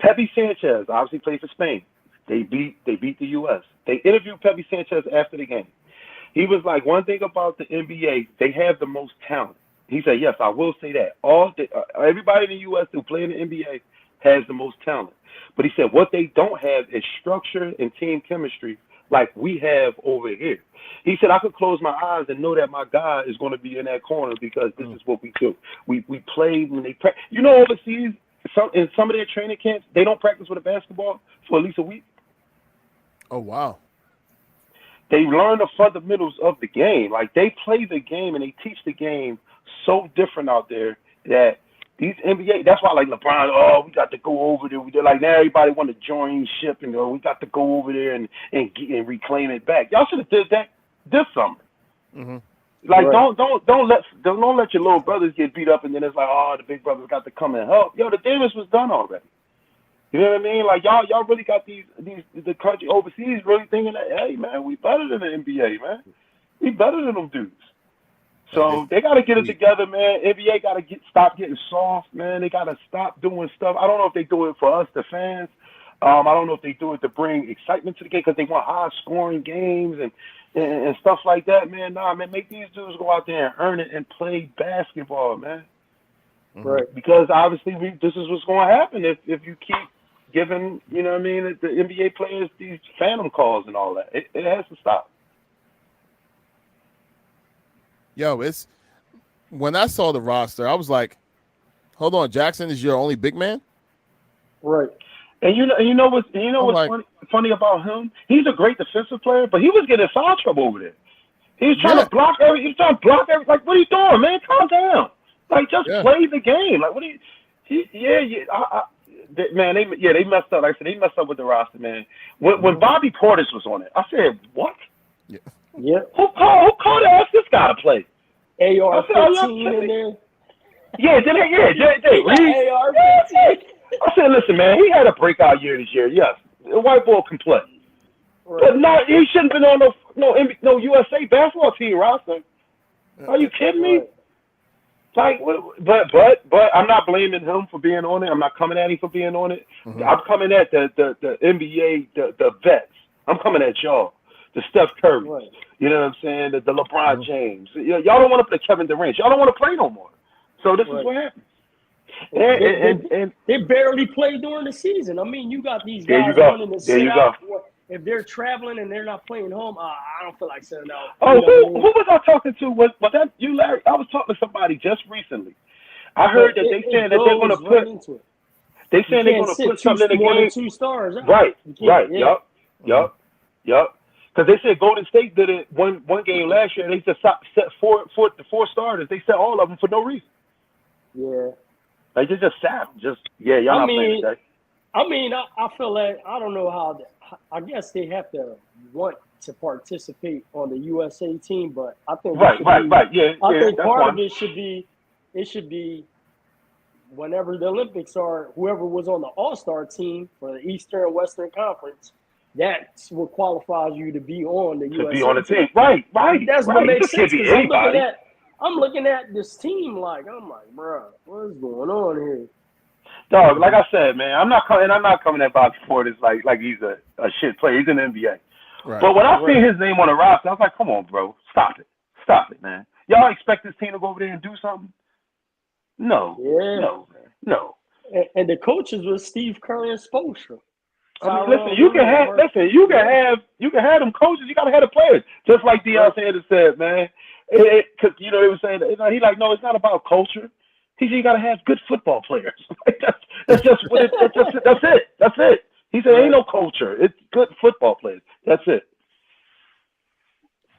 Pepe Sanchez obviously played for Spain. They beat the U.S. They interviewed Pepe Sanchez after the game. He was like, one thing about the NBA, they have the most talent. He said, yes, I will say that. Everybody in the U.S. who play in the NBA has the most talent. But he said what they don't have is structure and team chemistry like we have over here. He said I could close my eyes and know that my guy is going to be in that corner because this is what we do. We play when they practice. You know, overseas, in some of their training camps, they don't practice with a basketball for at least a week. Oh, wow. They learn the fundamentals of the game. Like, they play the game and they teach the game so different out there that these NBA, that's why, like, LeBron, we got to go over there. They're like, now everybody want to join ship and we got to go over there and reclaim it back. Y'all should have did that this summer. Mm-hmm. Like, right. don't let your little brothers get beat up and then it's like, the big brothers got to come and help. Yo, the damage was done already. You know what I mean? Like, y'all really got the country overseas really thinking that, hey, man, we better than the NBA, man. We better than them dudes. So they got to get it together, man. NBA got to stop getting soft, man. They got to stop doing stuff. I don't know if they do it for us, the fans. I don't know if they do it to bring excitement to the game because they want high-scoring games and stuff like that, man. Nah, man, make these dudes go out there and earn it and play basketball, man. Right. Because obviously this is what's going to happen if you keep giving, you know what I mean, the NBA players these phantom calls and all that. It has to stop. Yo, when I saw the roster, I was like, hold on, Jackson is your only big man? Right. And you know what's funny about him? He's a great defensive player, but he was getting in foul trouble over there. He was trying to block every. Like, what are you doing, man? Calm down. Like, just play the game. Like, what are you? They messed up. Like I said, they messed up with the roster, man. When Bobby Portis was on it, I said, what? Yeah. Yeah. Who called to ask this guy to play? AR-15 in there. Yeah, AR-15. I said, listen, man, he had a breakout year this year. Yes, a white boy can play, but he shouldn't have been on no USA basketball team roster. Are you kidding me? Like, but I'm not blaming him for being on it. I'm not coming at him for being on it. Mm-hmm. I'm coming at the NBA, the vets. I'm coming at y'all, the Steph Curry. Right. You know what I'm saying? The LeBron James. Y'all don't want to play Kevin Durant. Y'all don't want to play no more. So this is what happened. And they barely play during the season. I mean, you got these guys running the sit out. If they're traveling and they're not playing home, I don't feel like sitting out. Oh, who was I talking to? Was that you, Larry? I was talking to somebody just recently. I heard that they saying that they're going to put. They saying they're going to put something in the game. 2 stars. Right. Yup. Because they said Golden State did it one game last year. They just set four starters. They set all of them for no reason. Yeah. Like, they just sat them. Y'all not playing today. I mean, I feel like I don't know how. I guess they have to want to participate on the USA team, but I think right. Yeah, I think part one. of it should be whenever the Olympics are, whoever was on the All-Star team for the Eastern and Western Conference, that's what qualifies you to be on the USA be on the team. Right. That's what makes sense. Anybody. I'm looking at this team I'm like, bro, what's going on here? Dog, like I said, man, I'm not coming at Bobby Portis like he's a shit player. He's in the NBA. Right. But when I see his name on the roster, I was like, come on, bro, stop it, man. Y'all expect this team to go over there and do something? No. Yeah. No. And the coaches was Steve Kerr and Spoelstra. I mean, listen, you can have them coaches. You gotta have the players, just like Deion Sanders said, man. Because they were saying he like, no, it's not about culture. He said you gotta have good football players. That's it. He said ain't no culture. It's good football players. That's it.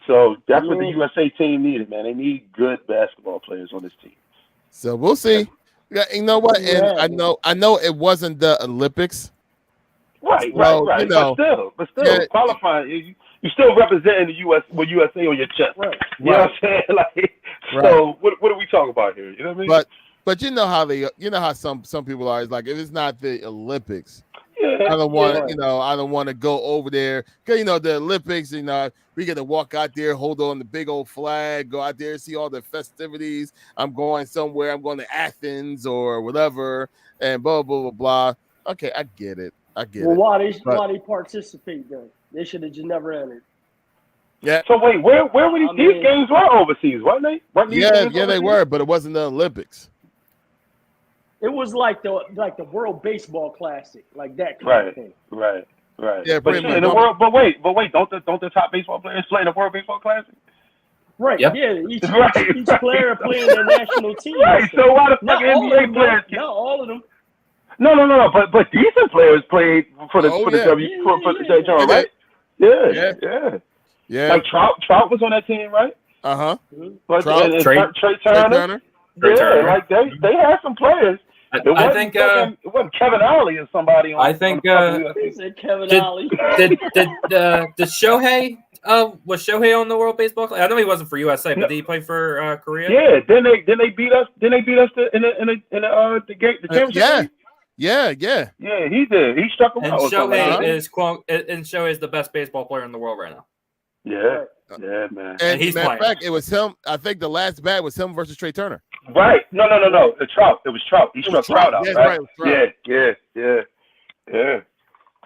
So that's what the USA team needed, man. They need good basketball players on this team. So we'll see. Yeah, you know what? And I know it wasn't the Olympics. Right. But still, qualifying. You still representing the U.S. with USA on your chest. Right. You know what I'm saying? Like, so what are we talking about here? You know what I mean? But you know how some people are. It's like, if it's not the Olympics, I don't want I don't want to go over there because the Olympics. We get to walk out there, hold on the big old flag, go out there, see all the festivities. I'm going somewhere. I'm going to Athens or whatever, and blah blah blah blah. Okay, I get it. Why they participate then? They should have just never entered. Yeah. So wait, where were these games were overseas, weren't they? Yeah, they were, but it wasn't the Olympics. It was like the World Baseball Classic, like that kind of thing. Right. Yeah, but in the world, but wait, don't the top baseball players play in the World Baseball Classic? Right. Yep. Yeah. Each player playing their national team. Right. So why the fuck NBA players? Not all of them. No. But decent players played for the right? Yeah. Like Trout was on that team, right? But Trey Turner. Like they had some players. I think it wasn't Kevin Ollie or somebody. I think Kevin Ollie. Did Shohei? Was Shohei on the World Baseball Classic? I know he wasn't for USA, but did he play for Korea? Yeah. Then they beat us. In the championship. Yeah. Yeah, he did. He struck him out. Shohei is the best baseball player in the world right now. Yeah, man. And he's matter of fact, it was him. I think the last bat was him versus Trey Turner. Right. No. The Trout. It was Trout. He struck Trout out. Right.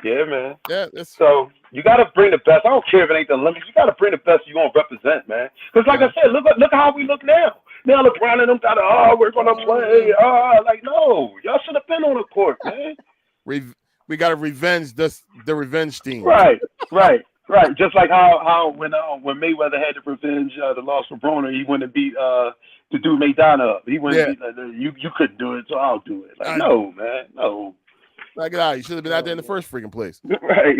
Yeah, man. Yeah. So you got to bring the best. I don't care if it ain't the Olympics. You got to bring the best you're gonna represent, man. Because like I said, look how we look now. Now LeBron and them we're gonna play. Like no, y'all should have been on the court, man. We got to revenge the revenge team. Right. Just like how when Mayweather had to revenge the loss for Broner, he went and beat the dude Maidana up. He went and beat you couldn't do it, so I'll do it. Like no, man, no. Like you should have been out there in the first freaking place. Right.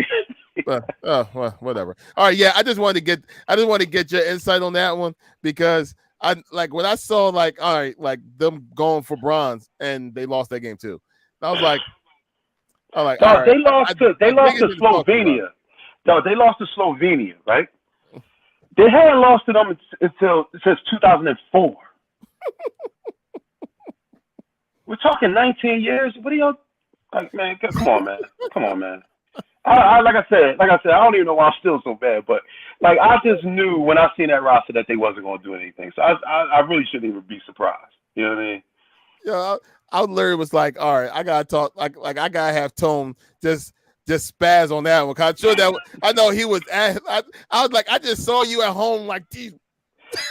Well, whatever. All right, yeah. I just wanted to get your insight on that one because I when I saw them going for bronze and they lost that game too. I was like, no, they lost to Slovenia. No, they lost to Slovenia, right? They hadn't lost to them since 2004. We're talking 19 years. What are y'all like, man? Come on, man. Like I said, I don't even know why I'm still so bad, but like I just knew when I seen that roster that they wasn't going to do anything. So I really shouldn't even be surprised. You know what I mean? Yeah, I literally was like, all right, I gotta talk. Like I gotta have Tone just spaz on that one. Cause I know he was. I was like, I just saw you at home like these.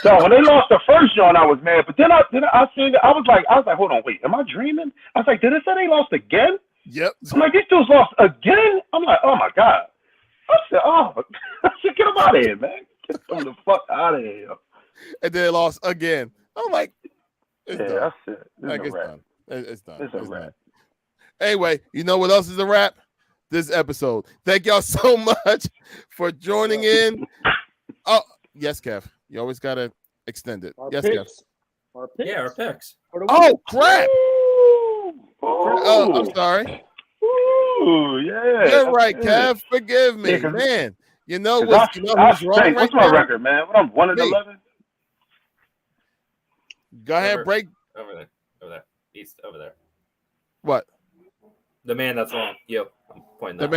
So when they lost the first joint, I was mad. But then I seen it. I was like, hold on, wait, am I dreaming? I was like, did it say they lost again? Yep. I'm like, these dudes lost again. I'm like, oh my god. I said, get them out of here, man. Get them the fuck out of here. And then they lost again. I'm like, that's it. It's done. It's done. It's a wrap. Anyway, you know what else is a wrap? This episode. Thank y'all so much for joining in. Oh, yes, Kev. You always gotta extend it. Yes, Kev. Our picks. Yeah, our picks. Oh crap! Oh, I'm sorry. Ooh, yeah. You're right, Kev. Forgive me, man. You know who's wrong right What's my record, man? What I'm 1-11. Go ahead, break. Over there. East, over there. What? The man that's wrong. You. I'm pointing that.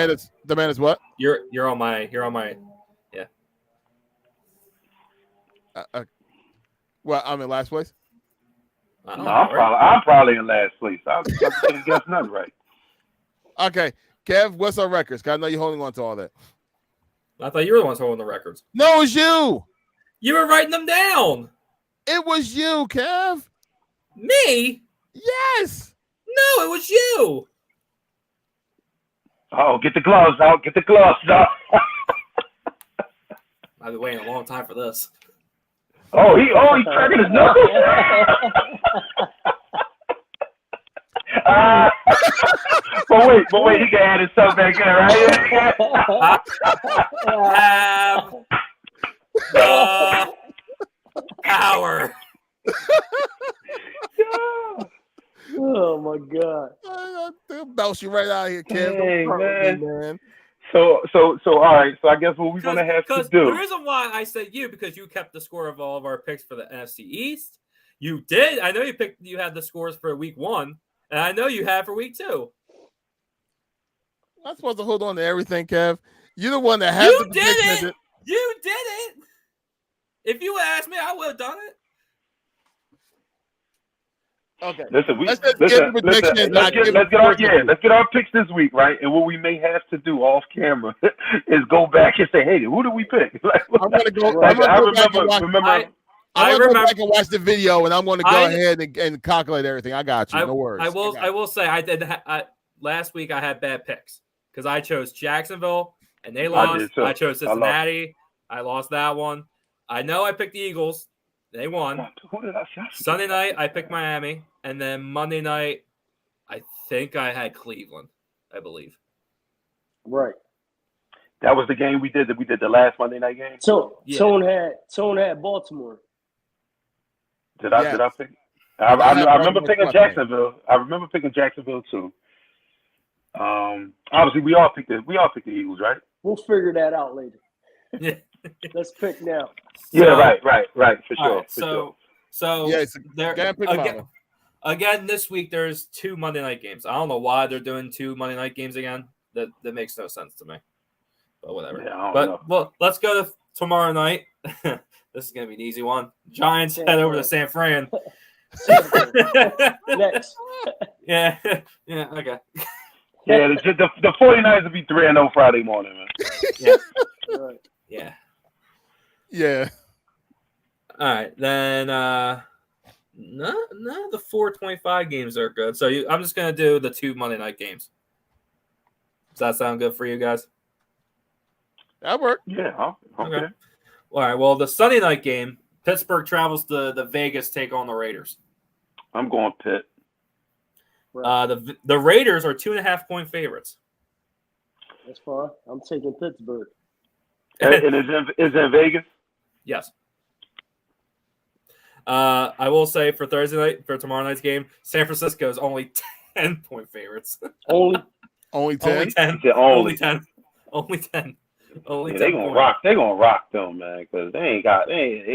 The man is what? You're on my. Yeah. Well, I'm in last place. I'm probably in last place. I can't guess nothing right. Okay, Kev, what's our records? 'Cause I know you're holding on to all that. I thought you were the ones holding the records. No, it was you. You were writing them down. It was you, Kev. Me? Yes. No, it was you. Oh, get the gloves out. I've been waiting a long time for this. Oh, he's cracking his knuckles. But wait, he can add himself back in, right? Have the power. Oh my god! They'll bounce you right out of here, Kev. Hey, man. So all right. So I guess what we're gonna have to do. The reason why I said you because you kept the score of all of our picks for the NFC East. You did. I know you had the scores for week 1, and I know you had for week 2. I'm supposed to hold on to everything, Kev. You're the one that has You did it. You did it. If you would asked me, I would have done it. Okay. Listen, Let's just give the predictions. Let's get our picks this week, right? And what we may have to do off camera is go back and say, "Hey, who do we pick?" I'm gonna go. Like, I'm I gonna go back and watch. remember. I'm gonna go back and watch the video, and I'm gonna go ahead and calculate everything. I got you. No worries. I will say I did. Last week I had bad picks because I chose Jacksonville and they lost. I chose Cincinnati. I lost that one. I know I picked the Eagles. They won. Who did I say? Sunday night, I picked Miami. And then Monday night, I think I had Cleveland, I believe. Right. That was the game we did the last Monday night game? So, yeah. Tone had Baltimore. Did I pick? I remember picking Jacksonville. I remember picking Jacksonville, too. Obviously, we all picked the Eagles, right? We'll figure that out later. Yeah. Let's pick now. Right, for sure. Right, so again, this week there's 2 Monday night games. I don't know why they're doing 2 Monday night games again. That makes no sense to me. But whatever. Yeah, well, let's go to tomorrow night. This is gonna be an easy one. Giants head over to San Fran. Next. Yeah, okay. Yeah, the 49ers will be 3-0 Friday morning, man. Yeah. Right. Yeah. Yeah. All right, then. No, the 4:25 games are good. So I'm just gonna do the 2 Monday night games. Does that sound good for you guys? That worked. Yeah. Okay. All right. Well, the Sunday night game, Pittsburgh travels to the Vegas, take on the Raiders. I'm going Pitt. The Raiders are 2.5-point favorites. That's fine. I'm taking Pittsburgh. And is it in Vegas? Yes. I will say for tomorrow night's game, San Francisco is only 10-point favorites. Only 10? Only 10. Only 10. Only 10. They're gonna rock. They're gonna rock them, man, because they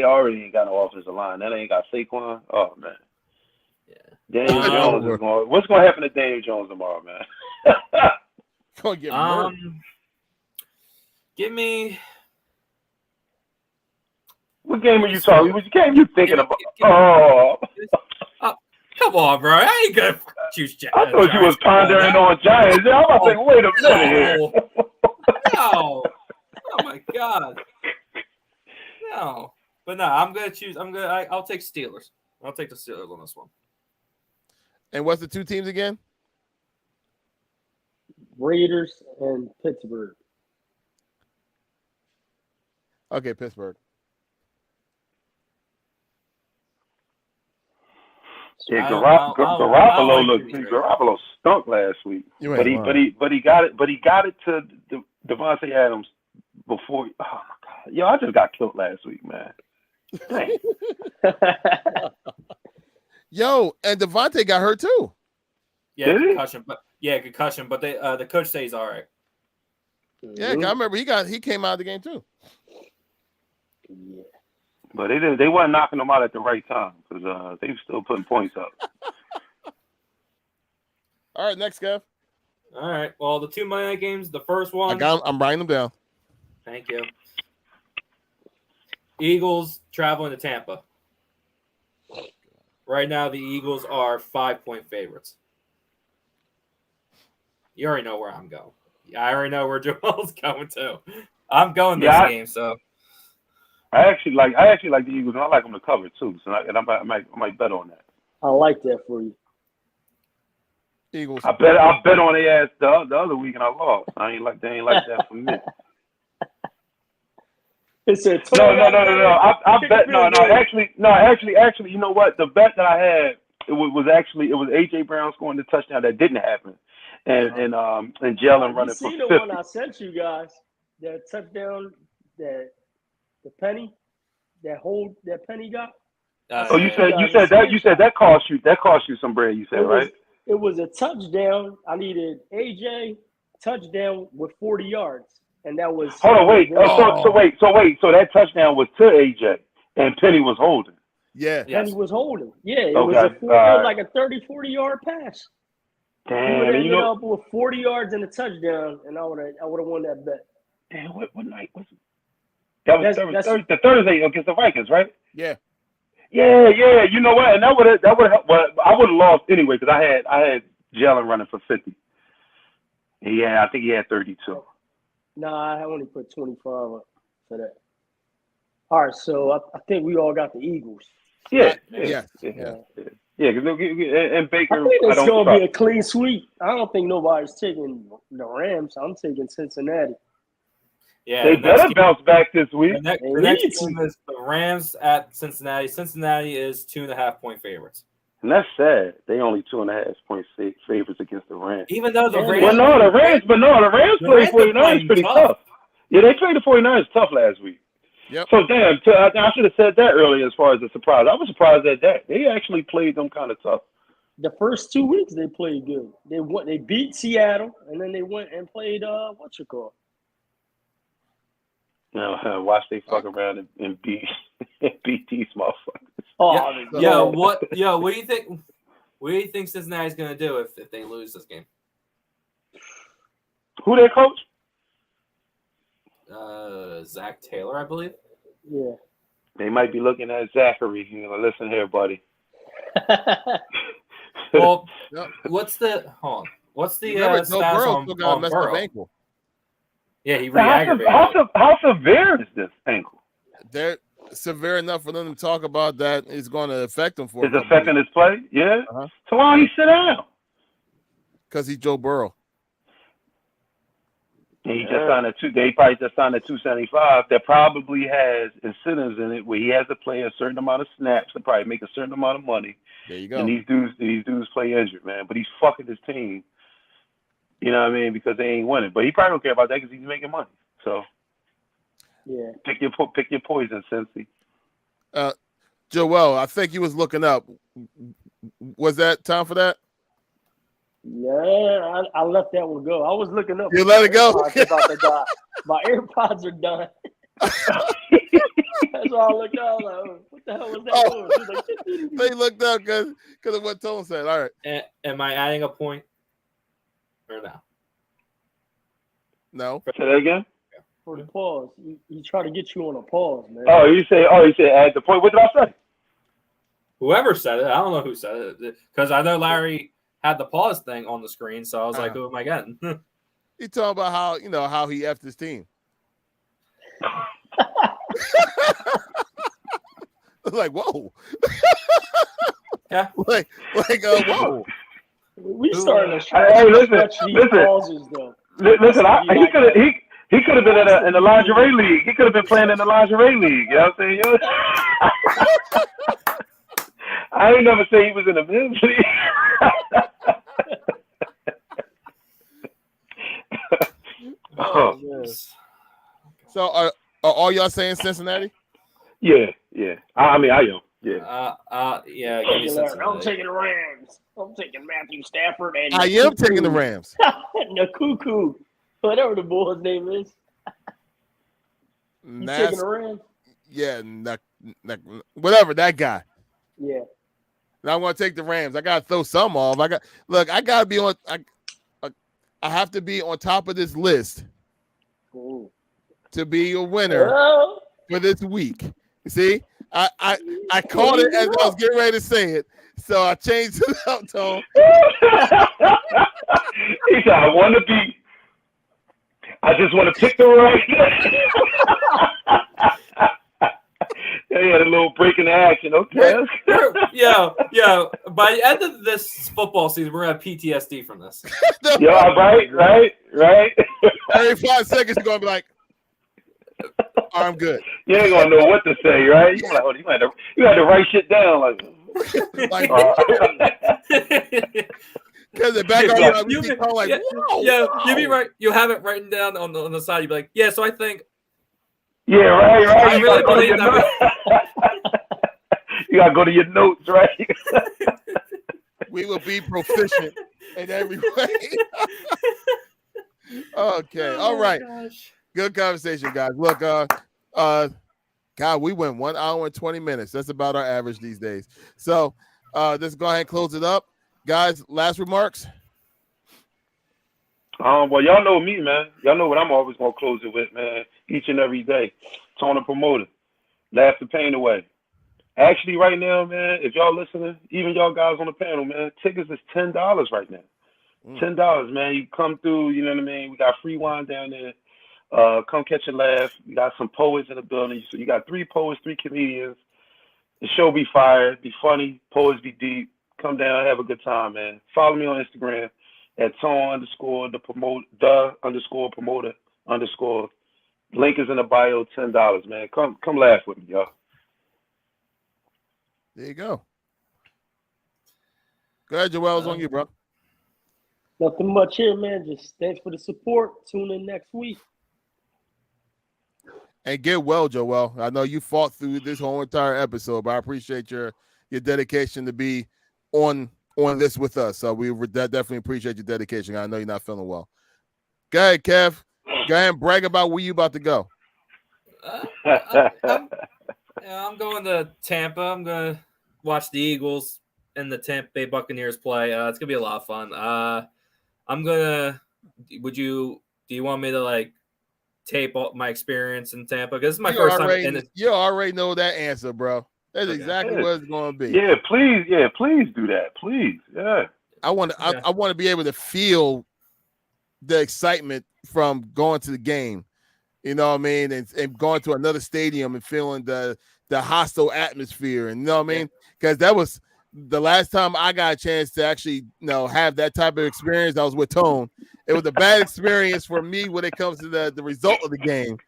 already ain't got no offensive line. That ain't got Saquon. Oh man. Yeah. Daniel Jones is going. What's gonna happen to Daniel Jones tomorrow, man? Gonna get murdered. Give me. What game are you talking? What game you thinking about? Oh, come on, bro! I ain't gonna choose Giants. I thought you was pondering on Giants. I'm about to think. Wait a minute here. No. Oh my God. No. But no, I'm gonna choose. I'll take Steelers. I'll take the Steelers on this one. And what's the 2 teams again? Raiders and Pittsburgh. Okay, Pittsburgh. Yeah, Garoppolo stunk last week, but he got it to Devontae Adams before. Oh my God, I just got killed last week, man. Dang. And Devontae got hurt too. Yeah, concussion. But they the coach says he's all right. Yeah, I remember he came out of the game too. Yeah. But they weren't knocking them out at the right time because they were still putting points up. All right, next, Kev. All right. Well, the 2 Monday night games. The first one. I'm writing them down. Thank you. Eagles traveling to Tampa. Right now, the Eagles are 5-point favorites. You already know where I'm going. I already know where Joel's going to. I'm going this game, so. I actually like the Eagles, and I like them to cover too. So I might bet on that. I like that for you. Eagles. I bet on their ass the other week, and I lost. They ain't like that for me. I bet Actually, you know what? The bet that I had it was AJ Brown scoring the touchdown that didn't happen, and Jalen running for 50. You see the one I sent you guys? That touchdown that. The penny, that penny got. You said that cost you some bread. You said right. It was a touchdown. I needed AJ touchdown with 40 yards, and that was. Hold on, wait. So that touchdown was to AJ, and Penny was holding. Yeah, Penny was holding. Yeah, it was like a 30-40 yard pass. Damn, he ended up with 40 yards and a touchdown, and I would have won that bet. Damn, what night was it? That was the Thursday against the Vikings, right? Yeah. Yeah. You know what? And that would have. Well, I would have lost anyway because I had Jalen running for 50. Yeah, I think he had 32. Nah, I only put 25 up for that. All right, so I think we all got the Eagles. Yeah. Yeah. Because and Baker, I think it's don't going to trust. be a clean sweep. I don't think nobody's taking the Rams. I'm taking Cincinnati. Yeah, They better bounce back this week. The next game is the Rams at Cincinnati. Cincinnati is 2.5-point favorites. And that's sad. They only 2.5 point favorites against the Rams. Even though the Rams. Well, the Rams played 49ers pretty tough. Yeah, they played the 49ers tough last week. Yep. So, damn, I should have said that earlier as far as a surprise. I was surprised at that. They actually played them kind of tough. The first 2 weeks they played good. They beat Seattle, and then they went and played what you call. Now, watch they fuck around and beat these motherfuckers. Oh, what do you think? What do you think Cincinnati's going to do if they lose this game? Who their coach? Zach Taylor, I believe. Yeah. They might be looking at Zachary. Listen here, buddy. Well, what's the Joe status Burrow on still got a messed up Burrow? ankle. Yeah, he re-aggravated it. How severe is this ankle? They're severe enough for them to talk about that is going to affect him for. It's affecting his play. Yeah. Uh-huh. So why don't he sit down? Because he's Joe Burrow. And he just signed they probably just signed a 275 that probably has incentives in it where he has to play a certain amount of snaps to probably make a certain amount of money. There you go. And these dudes play injured, man. But he's fucking his team. You know what I mean? Because they ain't winning. But he probably don't care about that because he's making money. So yeah, pick your poison, Cincy. Joel, I think you was looking up. Was that time for that? Yeah, I let that one go. I was looking up. You let it go? About to die. My AirPods are done. That's why I looked up. I was like, what the hell was that? Oh. They looked up because of what Tone said. All right. Am I adding a point or no? No. Say that again? For the pause. He try to get you on a pause, man. Oh, you say add the point. What did I say? Whoever said it, I don't know who said it because I know Larry had the pause thing on the screen, so I was like, who am I getting? He talking about how he effed his team. Like, whoa. Yeah. like whoa. We started to stretch these pauses, though. Listen, he could have been in the lingerie league. He could have been playing in the lingerie league. You know what I'm saying? I ain't never say he was in the men's league. Oh, yes. So are all y'all saying Cincinnati? Yeah. I mean, I am. Yeah. Yeah. Give me Cincinnati. I'm taking the Rams. I'm taking Matthew Stafford and I am taking the Rams. the Cuckoo, whatever the boy's name is. You taking the Rams? Yeah, whatever that guy. Yeah. Now I'm gonna take the Rams. I gotta throw some off. I gotta be on. I have to be on top of this list to be a winner for this week. You see, I called it as I was getting ready to say it, so I changed it up, Tom. He said, "I want to be. I just want to pick the right." He had a little break in the action. Okay. Yeah. By the end of this football season, we're gonna have PTSD from this. Yeah, right. Every 5 seconds, you're gonna be like, "I'm good." You ain't gonna know what to say, right? You like, you had to write shit down, like because the back of you be right. You have it written down on the side. You be like, yeah. So I think. Yeah, right. I really believe that. You gotta go to your notes, right? We will be proficient in every way. Okay, all right. Gosh. Good conversation, guys. Look, God, we went 1 hour and 20 minutes. That's about our average these days. So, let's go ahead and close it up, guys. Last remarks. Well, y'all know me, man. Y'all know what I'm always gonna close it with, man. Each and every day, Tony Promoter, laugh the pain away. Actually, right now, man, if y'all listening, even y'all guys on the panel, man, tickets is $10 right now. $10, man. You come through, you know what I mean? We got free wine down there. Come catch a laugh. We got some poets in the building. So you got 3 poets, 3 comedians. The show be fire, be funny, poets be deep. Come down, have a good time, man. Follow me on Instagram at tone_the_promoter_. Link is in the bio, $10, man. Come laugh with me, y'all. There you go. Go ahead, Joel. It's on you, bro. Nothing much here, man. Just thanks for the support. Tune in next week. And get well, Joel. I know you fought through this whole entire episode, but I appreciate your dedication to be on this with us. So we definitely appreciate your dedication. I know you're not feeling well. Go ahead, Kev. Go ahead and brag about where you about to go. I'm going to Tampa. I'm going to watch the Eagles and the Tampa Bay Buccaneers play. It's going to be a lot of fun. I'm going to – do you want me to, like, tape my experience in Tampa? Because this is my first time. You already know that answer, bro. That's exactly what it's going to be. Yeah, please do that. Please, yeah. I want to be able to feel the excitement from going to the game. You know what I mean? And going to another stadium and feeling the hostile atmosphere. And you know what I mean? Because that was the last time I got a chance to actually, have that type of experience. I was with Tone. It was a bad experience for me when it comes to the result of the game.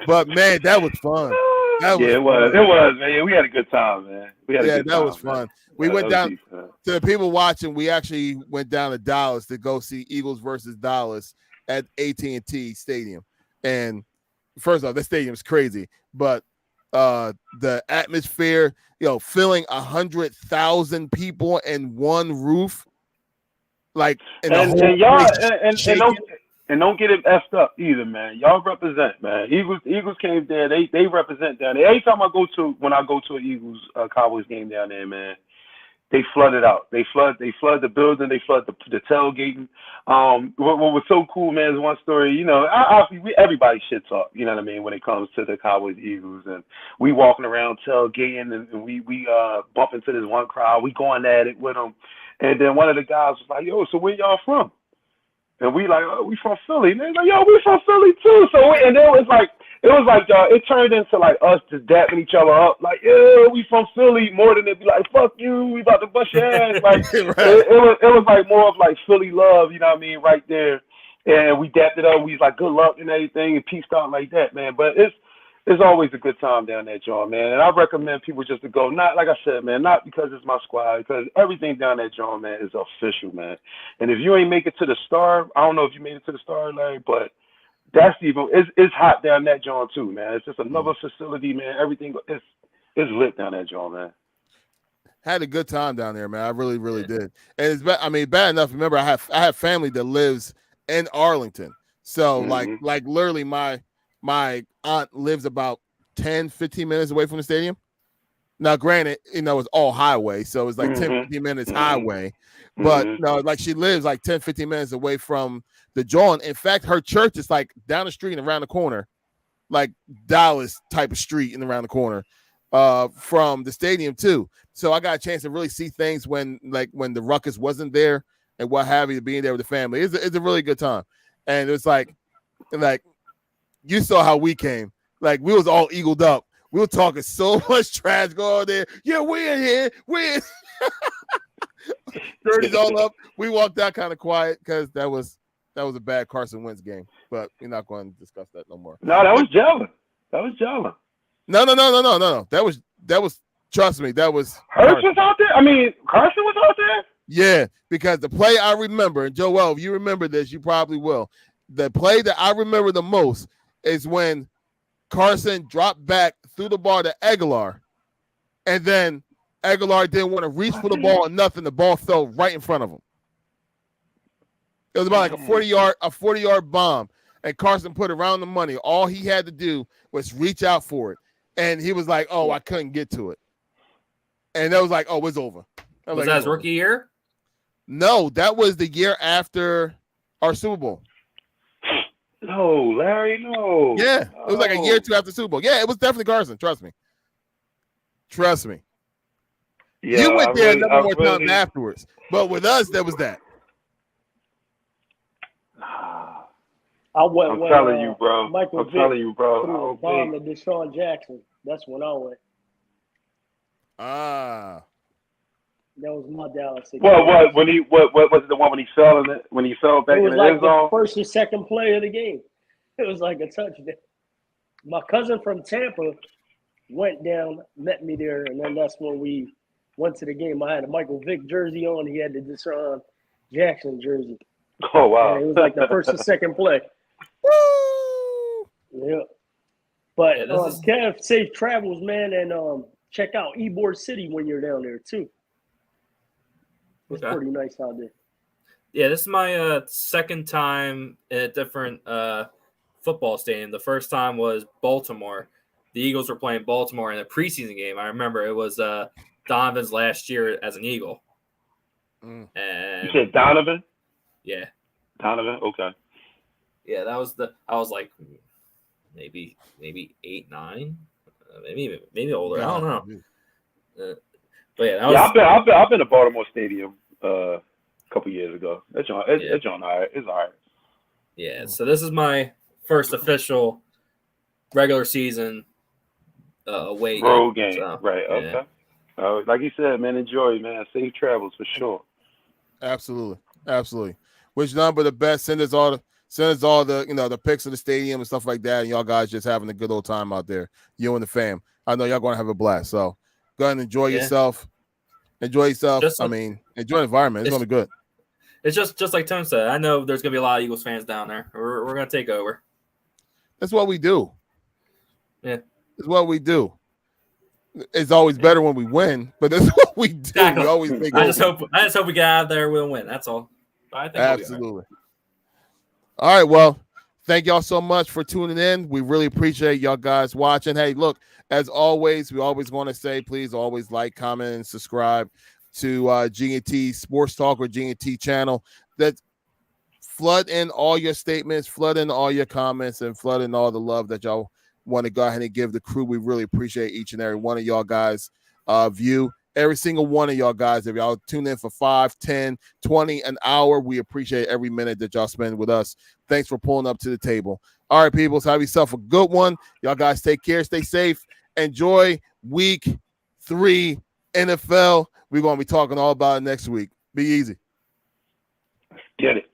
But man, that was fun. It was, man. We had a good time, man. That was fun. We went down to the people watching. We actually went down to Dallas to go see Eagles versus Dallas at AT&T Stadium. And first off, that stadium is crazy, but the atmosphere, filling 100,000 people in one roof, like and don't get it effed up either, man. Y'all represent, man. Eagles came there. They represent down there. Every time when I go to an Eagles Cowboys game down there, man, they flood it out. They flood the building. They flood the tailgating. What was so cool, man, is one story. Obviously everybody shit talk. You know what I mean when it comes to the Cowboys Eagles, and we walking around tailgating, and we bump into this one crowd. We going at it with them, and then one of the guys was like, "Yo, so where y'all from?" And we like, "Oh, we from Philly." And they're like, "Yo, we from Philly too." So and then it was like it turned into like us just dapping each other up, like, "Yeah, we from Philly," more than it be like, "Fuck you, we about to bust your ass." Like right. it was like more of like Philly love, you know what I mean, right there. And we dapped it up. We was like, "Good luck" and everything, and peaced out like that, man. But it's always a good time down there, John, man. And I recommend people just to go, not like I said, man, not because it's my squad, because everything down there, John, man, is official, man. And if you ain't make it to the Star, I don't know if you made it to the Star, Larry, but that's it's hot down that John too, man. It's just another facility, man. Everything is lit down there, John, man. Had a good time down there, man. I really, really did. And it's bad enough. Remember, I have family that lives in Arlington, so like literally my aunt lives about 10, 15 minutes away from the stadium. Now, granted, it's all highway, so it's like 10, 15 minutes highway. But no, like she lives like 10, 15 minutes away from the John. In fact, her church is like down the street and around the corner, like Dallas type of street and around the corner from the stadium too. So I got a chance to really see things when the ruckus wasn't there and what have you, being there with the family. It's a really good time. And it's like you saw how we came. Like we was all eagled up. We were talking so much trash going there. Yeah, we're in here. We're in. Dirty's all up. We walked out kind of quiet because that was a bad Carson Wentz game. But we're not going to discuss that no more. No, that was Jalen. No. That was. Trust me, that was. Hurts was out there. I mean, Carson was out there. Yeah, because the play I remember, and Joel, if you remember this, you probably will. The play that I remember the most is when Carson dropped back, threw the ball to Aguilar, and then Aguilar didn't want to reach for the ball or nothing. The ball fell right in front of him. It was about like a 40-yard bomb, and Carson put it around the money. All he had to do was reach out for it, and he was like, "Oh, I couldn't get to it," and that was like, "Oh, it's over." Was that his rookie year? No, that was the year after our Super Bowl. No, Larry, no. Yeah, it was like a year or two after Super Bowl. Yeah, it was definitely Carson. Trust me. Yeah, you went there a number more times afterwards, but with us, there was that. I went I'm telling you, bro. Michael I'm Vick telling you, bro. threw a bomb to Deshaun Jackson. That's when I went. Ah. That was my Dallas. What was it, the one when he fell back in the end zone? It was like the first or second play of the game. It was like a touchdown. My cousin from Tampa went down, met me there, and then that's when we went to the game. I had a Michael Vick jersey on. He had the Deshaun Jackson jersey. Oh, wow. And it was like the first or second play. Woo! Yeah. But Kev, safe travels, man, and check out Ybor City when you're down there too. It's pretty nice out there. Yeah, this is my second time in a different football stadium. The first time was Baltimore. The Eagles were playing Baltimore in a preseason game. I remember it was Donovan's last year as an Eagle. And you said Donovan? Yeah. Donovan? Okay. Yeah, that was I was like maybe 8, 9, maybe older. I don't know. But yeah, I've been to Baltimore Stadium a couple years ago. It's all right. It's all right. Yeah. So this is my first official regular season away road game. So, right. Yeah. Okay. Like you said, man, enjoy, man. Safe travels for sure. Absolutely. Which number the best? Send us all the the pics of the stadium and stuff like that. And y'all guys just having a good old time out there. You and the fam. I know y'all gonna have a blast. So go ahead and enjoy yourself. Enjoy yourself. Enjoy the environment. It's gonna be good. It's just like Tone said. I know there's gonna be a lot of Eagles fans down there. We're gonna take over. That's what we do. Yeah. It's what we do. It's always better when we win, but that's what we do. Exactly. We always take over. I just hope we get out of there. We'll win. That's all. I think absolutely. All right. Well, thank y'all so much for tuning in. We really appreciate y'all guys watching. Hey, look, as always, we always want to say, please always like, comment, and subscribe to GNT Sports Talk or GNT channel. That flood in all your statements, flood in all your comments, and flood in all the love that y'all want to go ahead and give the crew. We really appreciate each and every one of y'all guys' view. Every single one of y'all guys, if y'all tune in for 5, 10, 20, an hour, we appreciate every minute that y'all spend with us. Thanks for pulling up to the table. All right, people, so have yourself a good one. Y'all guys take care, stay safe. Enjoy week 3 NFL. We're going to be talking all about it next week. Be easy. Get it.